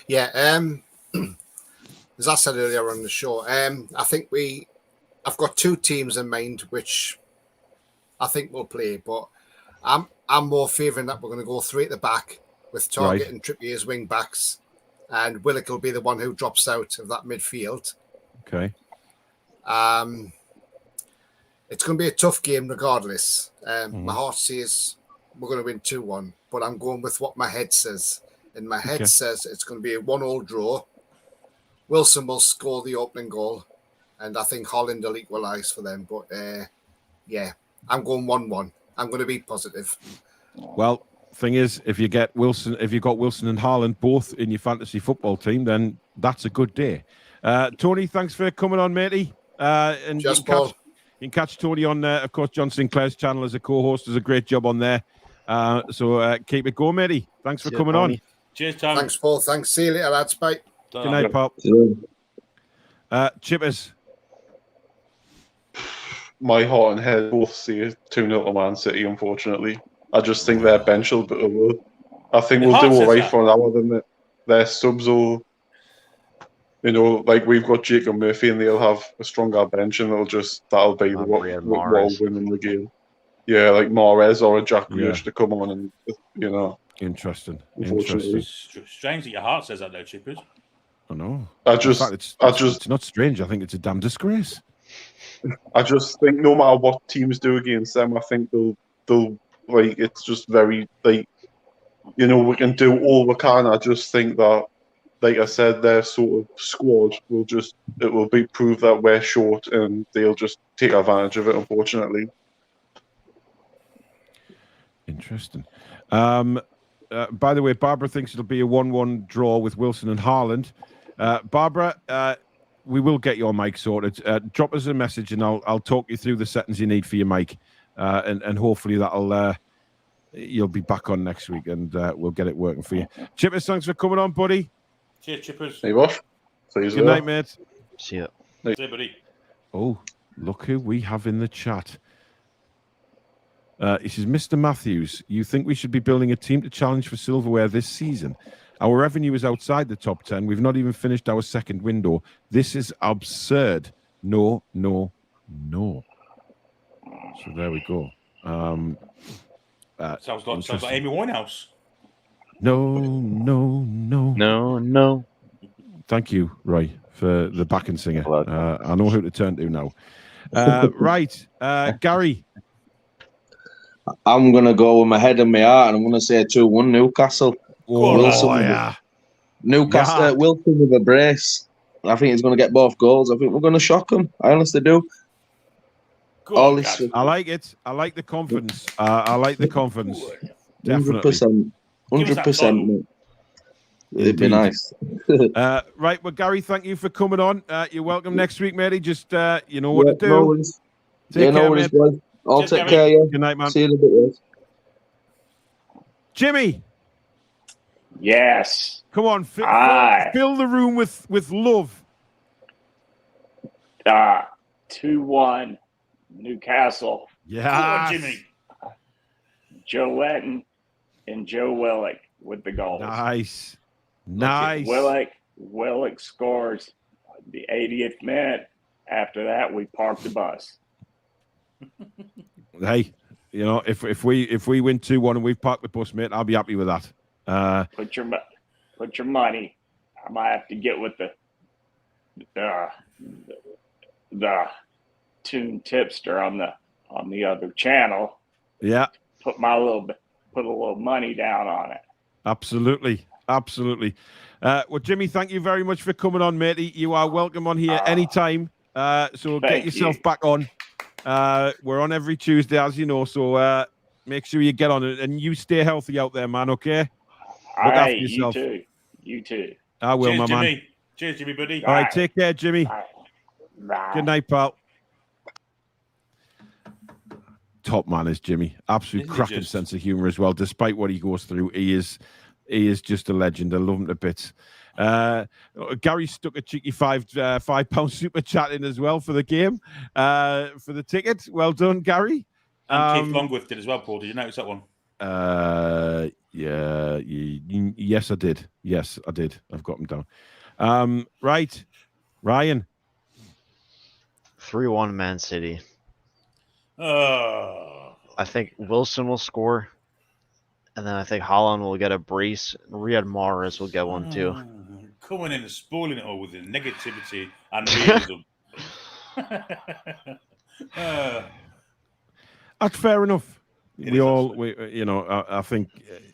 Yeah, as I said earlier on the show, I think I've got two teams in mind which I think will play, but I'm more favouring that we're going to go three at the back with Target and Trippier as wing backs, and Willock will be the one who drops out of that midfield. Okay. It's going to be a tough game regardless. My heart says we're going to win 2-1, but I'm going with what my head says. And my head says it's going to be a 1-1 draw. Wilson will score the opening goal, and I think Holland will equalise for them. But I'm going 1-1. I'm going to be positive. Well, thing is, if you've got Wilson and Haaland both in your fantasy football team, then that's a good day. Tony, thanks for coming on, matey. And Just you can catch Tony on, of course, John Sinclair's channel as a co-host. Does a great job on there. So keep it going, matey. Thanks for coming on. Cheers, Tom. Thanks, Paul. Thanks. See you later, lads. Bye. Good night, Pop. Chippers. My heart and head both see 2-0 to Man City, unfortunately. I just think their bench will be over. I think we'll do all right for an hour, then their subs will, like we've got Jacob Murphy and they'll have a stronger bench and that'll be what will win in the game. Yeah, like Mahrez or a Jack Grealish to come on and, Interesting. Strange that your heart says that, though, Chippers. I know. It's not strange. I think it's a damn disgrace. I just think no matter what teams do against them, I think they'll like it's just very like we can do all we can. I just think that, like I said, their sort of squad will prove that we're short and they'll just take advantage of it, unfortunately. Interesting. By the way, Barbara thinks it'll be a 1-1 draw with Wilson and Haaland. Barbara, we will get your mic sorted. Drop us a message and I'll talk you through the settings you need for your mic. And hopefully that'll you'll be back on next week and we'll get it working for you. Chippers, thanks for coming on, buddy. Cheers, Chippers. Hey, Bosh. Good night, mate. See ya. See you, buddy. Oh, look who we have in the chat. He says, Mr. Matthews, you think we should be building a team to challenge for silverware this season? Our revenue is outside the top 10. We've not even finished our second window. This is absurd. No. So there we go. Sounds like Amy Winehouse. No. Thank you, Roy, for the backing singer. I know who to turn to now. Right, Gary. I'm going to go with my head and my heart, and I'm going to say 2-1 Newcastle. Yeah. Newcastle, Yeah. Wilson with a brace. I think he's going to get both goals. I think we're going to shock him. I honestly do. I like it. I like the confidence. Definitely. 100%. Mate. It'd be nice. Right, well, Gary, thank you for coming on. You're welcome next week, matey. Just you know what to do. No worries. Take care, mate. Boys. I'll take care. Yeah. Good night, man. See you in a bit. Guys. Jimmy. Yes. Come on, fill the room with love. 2-1 Newcastle. Yeah, Jimmy. Joe Letton and Joe Willock with the goals. Nice. Willock scores the 80th minute. After that, we parked the bus. Hey, if we win 2-1 and we've parked the bus, mate, I'll be happy with that. Put your money. I might have to get with the Toon tipster on the other channel. Yeah. Put a little money down on it. Absolutely. Well, Jimmy, thank you very much for coming on, matey. You are welcome on here anytime. So get yourself back on. We're on every Tuesday, as you know. So Make sure you get on it, and you stay healthy out there, man. Okay. All Look right, after yourself. You too. I will, Cheers, my Jimmy. man. Cheers, Jimmy, buddy. All right, take care, Jimmy. Bye. Good night, pal. Top man is Jimmy. Absolute cracking sense of humor as well. Despite what he goes through, he is just a legend. I love him to bits. Gary stuck a cheeky £5 super chat in as well for the game, for the ticket. Well done, Gary. And Keith Longworth did as well, Paul. Did you notice that one? Yeah. Yes, I did. Yes, I did. I've got them down. Right, Ryan. 3-1 Man City. Oh. I think Wilson will score, and then I think Haaland will get a brace. Riyad Mahrez will get one too. Coming in and spoiling it all with the negativity and realism. That's fair enough. I think,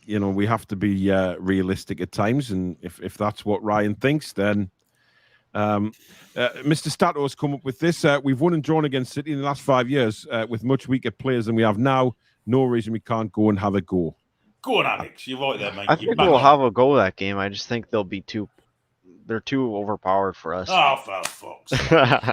we have to be realistic at times, and if that's what Ryan thinks, then Mr. Stato has come up with this. We've won and drawn against City in the last 5 years with much weaker players than we have now. No reason we can't go and have a go. Go on, Alex. You're right there, mate. I think we'll have a go that game. I just think they're too overpowered for us. Oh, for fuck's sake.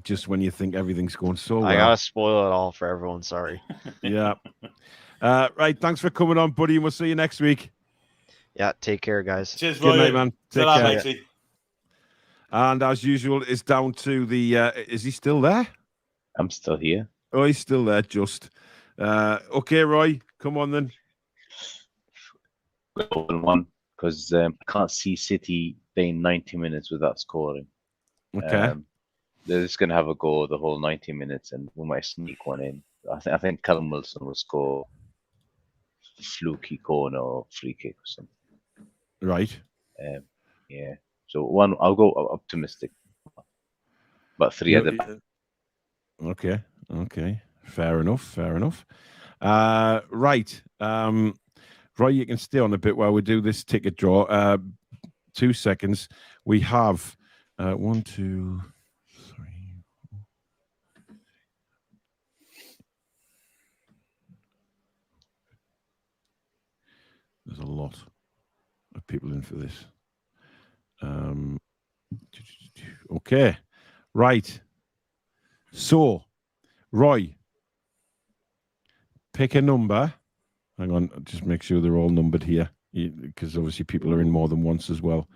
Just when you think everything's going so well. I gotta spoil it all for everyone. Sorry. Yeah. Right. Thanks for coming on, buddy. And we'll see you next week. Yeah. Take care, guys. Cheers, Good night, man. Take care. Matey. And as usual, it's down to the. Is he still there? I'm still here. Oh, he's still there. Just. Okay, Roy. Come on then. 1-1 because I can't see City playing 90 minutes without scoring. Okay. They're just going to have a go the whole 90 minutes, and we might sneak one in. I think Callum Wilson will score a fluky corner or free kick or something. Right. Yeah. So I'll go optimistic. But 3 at the back. Okay. Fair enough. Right. Roy, you can stay on a bit while we do this ticket draw. 2 seconds. We have 1, 2, 3. There's a lot of people in for this. Okay. Right. So, Roy, pick a number. Hang on, just make sure they're all numbered here, because obviously people are in more than once as well.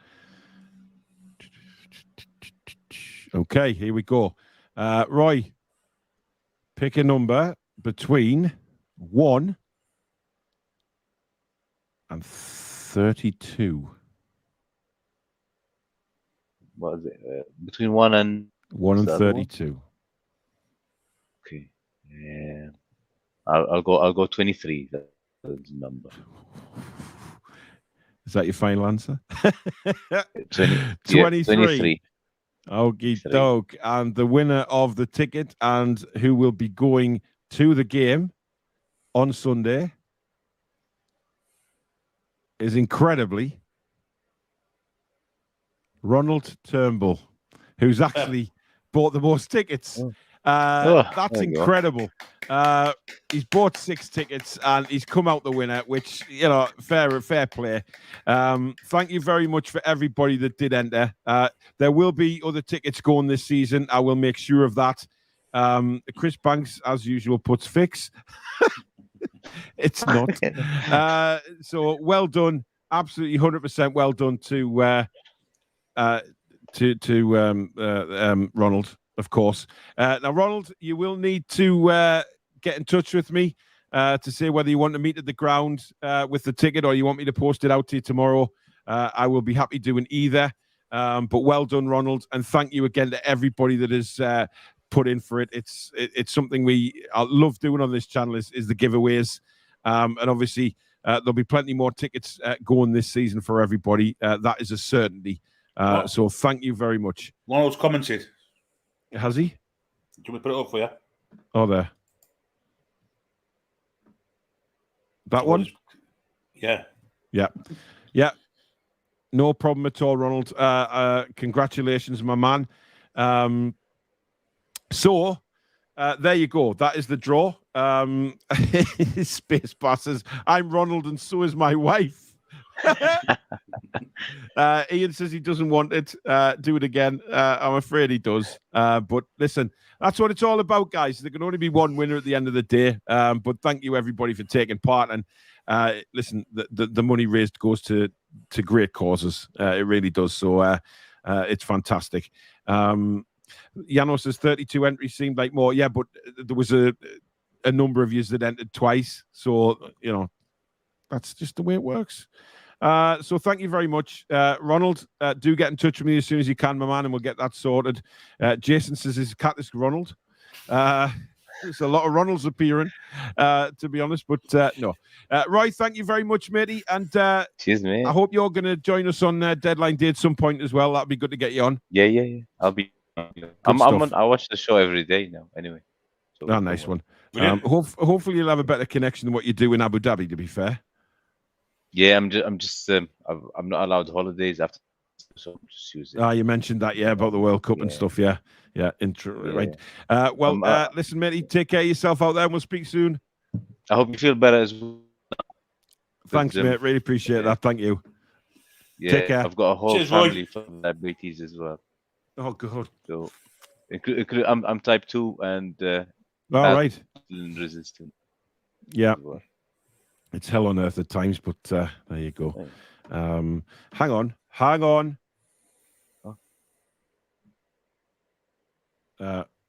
Okay, here we go. Roy, pick a number between 1 and 32. What is it? Between 1 and 32. Okay. Yeah. I'll go 23. That's the number. Is that your final answer? 23. Okie doke. And the winner of the ticket and who will be going to the game on Sunday is incredibly Ronald Turnbull, who's actually bought the most tickets. That's incredible. He's bought 6 tickets and he's come out the winner, which, fair play. Thank you very much for everybody that did enter. There will be other tickets going this season. I will make sure of that. Chris Banks, as usual, puts fix. It's not. So well done. Absolutely 100% well done to Ronald. Of course. Now, Ronald, you will need to get in touch with me to say whether you want to meet at the ground with the ticket or you want me to post it out to you tomorrow. I will be happy doing either. But well done, Ronald, and thank you again to everybody that has put in for it. It's something I love doing on this channel is the giveaways, and obviously there'll be plenty more tickets going this season for everybody. That is a certainty. So thank you very much. Ronald's commented. Has he? Do you want me to put it up for you? Oh, there. That one? Yeah. No problem at all, Ronald. Congratulations, my man. So, there you go. That is the draw. Space passes. I'm Ronald, and so is my wife. Ian says he doesn't want it. Do it again. I'm afraid he does. But listen, that's what it's all about, guys. There can only be one winner at the end of the day. But thank you, everybody, for taking part. And listen, the money raised goes to great causes. It really does. So it's fantastic. Yano says 32 entries seemed like more. Yeah, but there was a number of yous that entered twice. So, that's just the way it works. So thank you very much. Ronald, do get in touch with me as soon as you can, my man, and we'll get that sorted. Jason says his cat is Ronald. There's a lot of Ronalds appearing, to be honest, but no. Roy, thank you very much, matey. And cheers, mate. I hope you're going to join us on Deadline Day at some point as well. That'd be good to get you on. Yeah. I'll be. I watch the show every day now. Anyway. So nice one. Hopefully, you'll have a better connection than what you do in Abu Dhabi. To be fair. Yeah, I'm not allowed holidays after, so I'm just using. You mentioned that, about the World Cup and stuff. Yeah. Right. Listen, matey, take care of yourself out there, and we'll speak soon. I hope you feel better as well. Thanks, mate. Really appreciate that. Thank you. Yeah, take care. I've got a whole family from diabetes as well. Oh, God. So, I'm type 2 and all right, resistant. Yeah. It's hell on earth at times, but there you go. Hang on.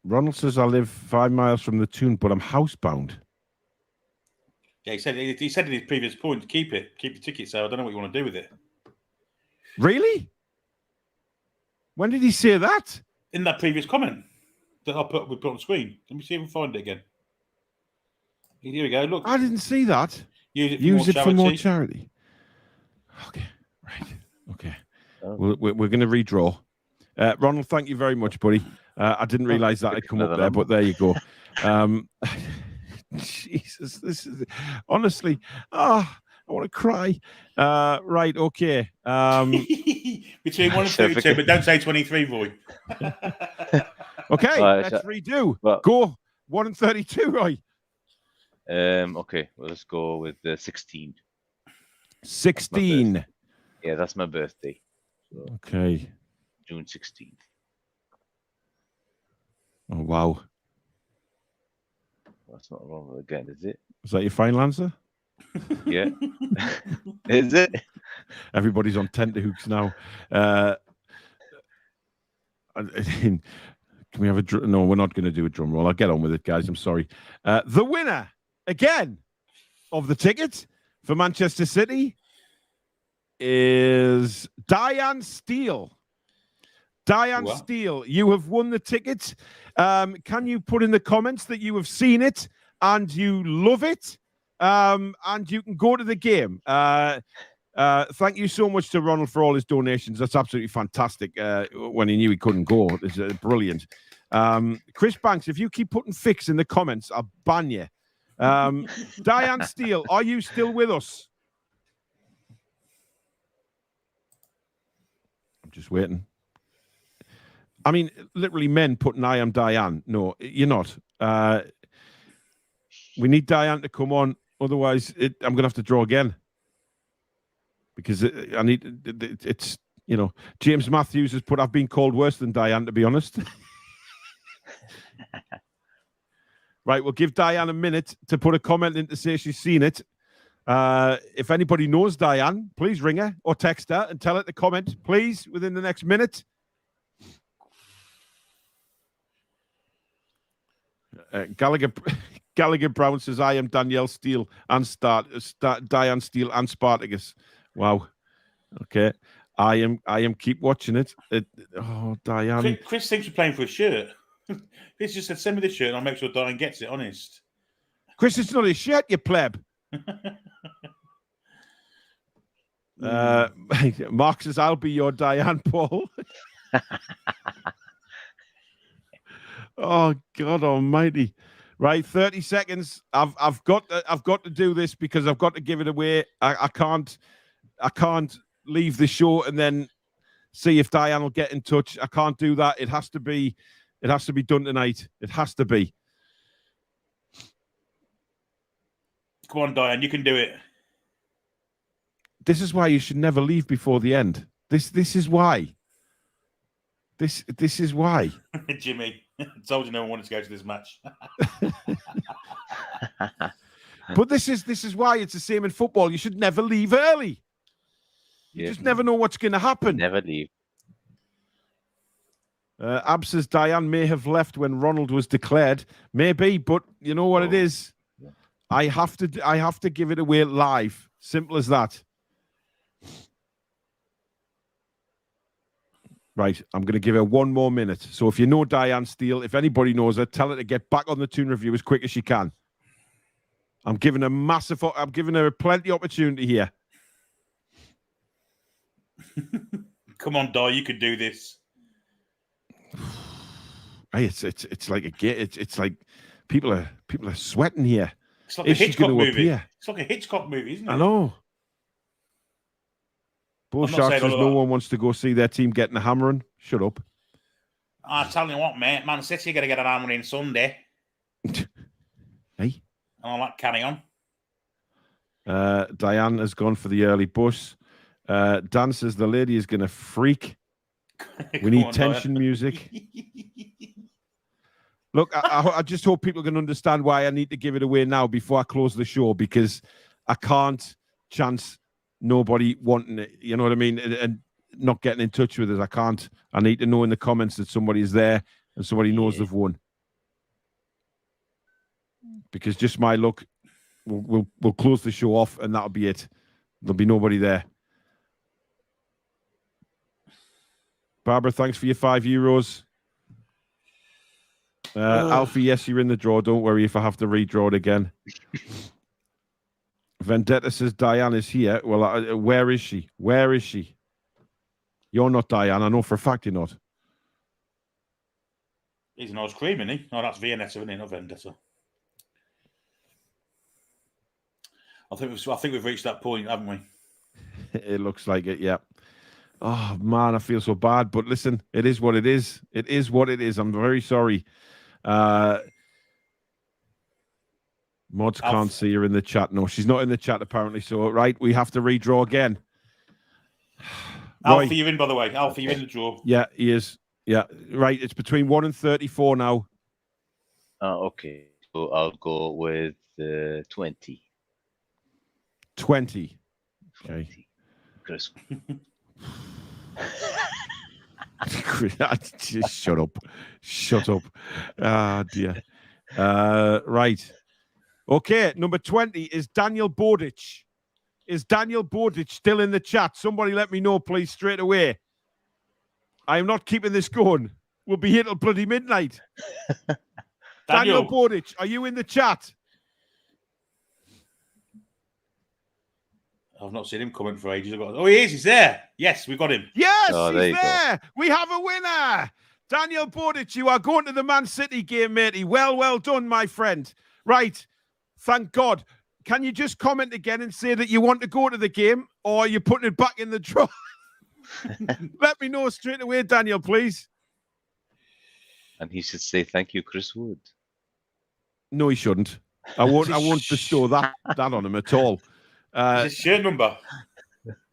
Ronald says I live 5 miles from the Toon, but I'm housebound. Yeah, he said in his previous point, keep the ticket. So I don't know what you want to do with it. Really? When did he say that? In that previous comment that we put on screen. Let me see if we can find it again. Here we go. Look, I didn't see that. Use it for more charity. Okay, right. Okay, we're going to redraw. Ronald, thank you very much, buddy. I didn't realise that had come up there, but there you go. Jesus, this is honestly. I want to cry. Right, okay. Between 1 and 32, but don't say 23, boy. Okay, let's redo. Go 1 and 32, Roy. Okay, well, let's go with 16. 16. Yeah, that's my birthday. So okay. June 16th. Oh, wow. That's not wrong again, is it? Is that your final answer? Yeah. Is it? Everybody's on tenterhooks now. Can we have a drum? No, we're not going to do a drum roll. I'll get on with it, guys. I'm sorry. The winner, again, of the ticket for Manchester City is Diane Steele. Diane Steele, you have won the ticket. Can you put in the comments that you have seen it and you love it? And you can go to the game. Thank you so much to Ronald for all his donations. That's absolutely fantastic. When he knew he couldn't go, it's brilliant. Chris Banks, if you keep putting fix in the comments, I'll ban you. Diane Steele, are you still with us? I'm just waiting. I mean, literally men putting I am Diane. No, you're not. We need Diane to come on. Otherwise, I'm going to have to draw again. Because it's, James Matthews has put, I've been called worse than Diane, to be honest. Right, we'll give Diane a minute to put a comment in to say she's seen it. If anybody knows Diane, please ring her or text her and tell her to comment, please, within the next minute. Gallagher Brown says, I am Danielle Steele and Diane Steele and Spartacus. Wow. Okay. I am keep watching it. Oh, Diane. Chris thinks you're playing for a shirt. Chris just said, send me the shirt and I'll make sure Diane gets it, honest. Chris, it's not his shirt, you pleb. Mark says, I'll be your Diane, Paul. Oh, God almighty. Right, 30 seconds. I've got to do this because I've got to give it away. I can't leave the show and then see if Diane will get in touch. I can't do that. It has to be done tonight. It has to be. Come on, Diane, you can do it. This is why you should never leave before the end. This is why. This is why. Jimmy, I told you no one wanted to go to this match. But this is why it's the same in football. You should never leave early. You just never know what's going to happen. Never leave. Ab says Diane may have left when Ronald was declared. Maybe, but you know what it is. Yeah. I have to give it away live. Simple as that. Right, I'm going to give her 1 more minute. So if you know Diane Steele, if anybody knows her, tell her to get back on the Toon Review as quick as she can. I'm giving her plenty opportunity here. Come on, Di, you could do this. Hey, it's like it's like people are sweating here. It's like a Hitchcock movie. It's like a Hitchcock movie, isn't it? I know. Bull Shark says no one wants to go see their team getting a hammering. Shut up. I tell you what, mate, Man City are going to get an hammering Sunday. Hey. And I'll carry on. Diane has gone for the early bus. Dan says the lady is going to freak. We need tension music. Look, I just hope people can understand why I need to give it away now before I close the show, because I can't chance nobody wanting it, you know what I mean, and not getting in touch with us. I can't. I need to know in the comments that somebody is there and somebody knows they've won. Because just my luck, we'll close the show off and that'll be it. There'll be nobody there. Barbara, thanks for your €5. Alfie, yes, you're in the draw. Don't worry if I have to redraw it again. Vendetta says Diane is here. Well, where is she? Where is she? You're not Diane. I know for a fact you're not. He's an ice cream, isn't he? No, that's Viennetta, isn't he? Not Vendetta. I think we've reached that point, haven't we? It looks like it, yeah. Oh, man, I feel so bad. But listen, it is what it is. It is what it is. I'm very sorry. Mods can't see her in the chat. No, she's not in the chat, apparently. So, right, we have to redraw again. Alfie, you're in, by the way. Alfie, you're in the draw. Yeah, he is. Yeah, right. It's between 1 and 34 now. Okay. So I'll go with 20. 20. Okay. Chris. Just shut up. Shut up. Ah, dear. Right. Okay, number 20 is Daniel Bowditch. Is Daniel Bowditch still in the chat? Somebody let me know, please, straight away. I am not keeping this going. We'll be here till bloody midnight. Daniel Bowditch, are you in the chat? I've not seen him comment for ages. Oh, he is. He's there. Yes, we got him. Yes, he's there. We have a winner. Daniel Bowditch, you are going to the Man City game, matey. Well done, my friend. Right. Thank God. Can you just comment again and say that you want to go to the game, or are you putting it back in the draw? Let me know straight away, Daniel, please. And he should say thank you, Chris Wood. No, he shouldn't. I won't bestow that on him at all. His shirt number.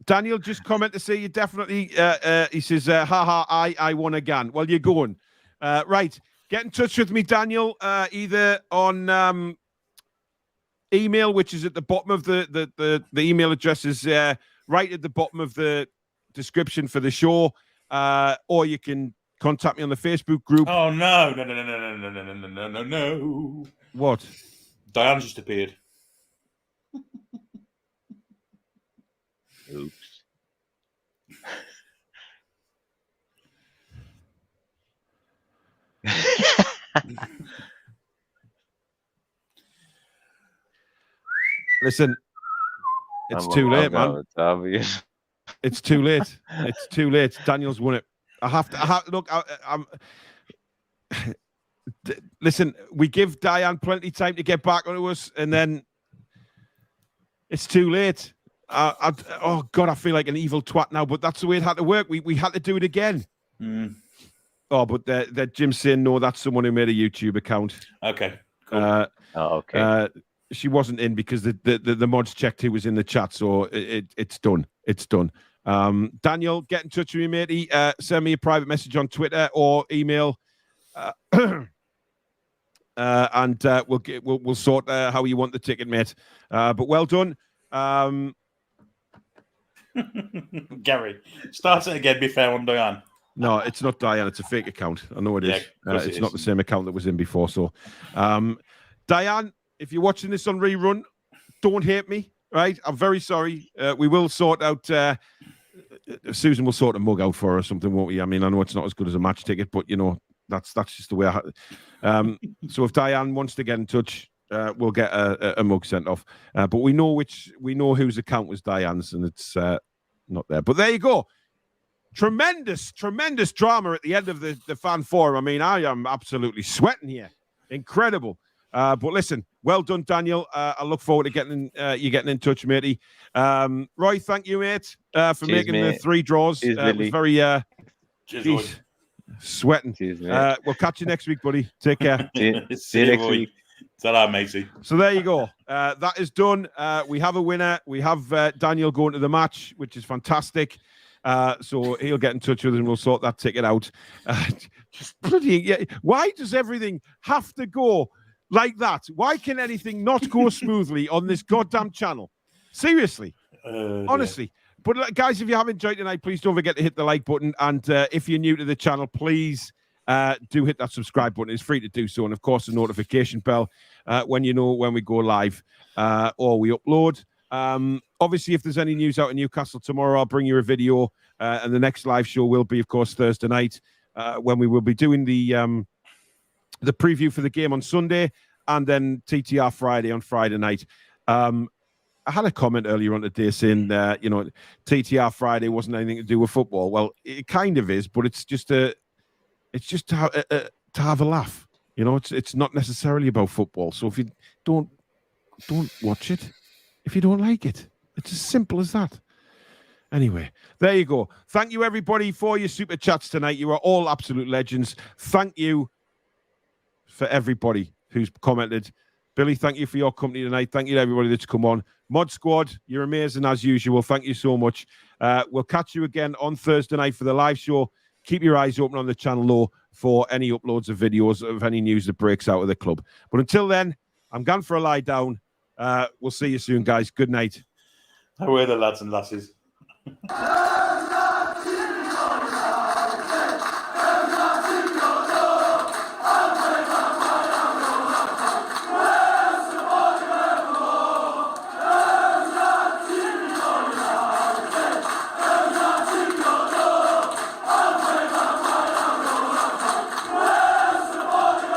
Daniel, just comment to say you definitely. He says, "Haha, I won again." Well, you're going. Right. Get in touch with me, Daniel. Either on email, which is at the bottom of the email address is right at the bottom of the description for the show, or you can contact me on the Facebook group. Oh no! What? Diane just appeared. Oops. Listen, it's too late, man. It's obvious. It's too late. It's too late. Daniel's won it. I have to look. I'm. Listen, we give Diane plenty of time to get back onto us, and then it's too late. Oh God, I feel like an evil twat now, but that's the way it had to work. We had to do it again. Mm. Oh, but that Jim's saying no. That's someone who made a YouTube account. Okay. Cool. Okay. she wasn't in because the mods checked who was in the chat, so it's done. It's done. Daniel, get in touch with me, matey. Send me a private message on Twitter or email, and we'll sort how you want the ticket, mate. But well done. Gary, start it again. Be fair on Diane. No, it's not Diane. It's a fake account. I know it is. It's not the same account that was in before. So, Diane, if you're watching this on rerun, don't hate me. Right? I'm very sorry. We will sort out. Susan will sort a mug out for her or something, won't we? I mean, I know it's not as good as a match ticket, but you know that's just the way. So if Diane wants to get in touch, we'll get a mug sent off. But we know whose account was Diane's, and it's not there. But there you go. Tremendous drama at the end of the fan forum. I mean, I am absolutely sweating here. Incredible. But listen, well done, Daniel. I look forward to getting in touch, matey. Roy, thank you, mate, for making the 3 draws. It was very Cheers, sweating. Cheers, we'll catch you next week, buddy. Take care. See you next week. Ta-ra, matey. So there you go. That is done. We have a winner. We have Daniel going to the match, which is fantastic. So he'll get in touch with us and we'll sort that ticket out. Just bloody, yeah. Why does everything have to go like that? Why can anything not go smoothly on this goddamn channel? Seriously. Honestly. But guys, if you have enjoyed tonight, please don't forget to hit the like button. And if you're new to the channel, please do hit that subscribe button. It's free to do so. And of course, the notification bell when you know when we go live or we upload. Obviously, if there's any news out in Newcastle tomorrow, I'll bring you a video. And the next live show will be, of course, Thursday night when we will be doing the preview for the game on Sunday and then TTR Friday on Friday night. I had a comment earlier on today saying, TTR Friday wasn't anything to do with football. Well, it kind of is, but it's just to have a laugh. You know, it's not necessarily about football. So if you don't watch it, if you don't like it, it's as simple as that. Anyway, there you go. Thank you, everybody, for your super chats tonight. You are all absolute legends. Thank you for everybody who's commented. Billy, thank you for your company tonight. Thank you to everybody that's come on. Mod Squad, you're amazing as usual. Thank you so much. We'll catch you again on Thursday night for the live show. Keep your eyes open on the channel though for any uploads of videos of any news that breaks out of the club. But until then, I'm gone for a lie down. We'll see you soon, guys. Good night. How are the lads and lasses?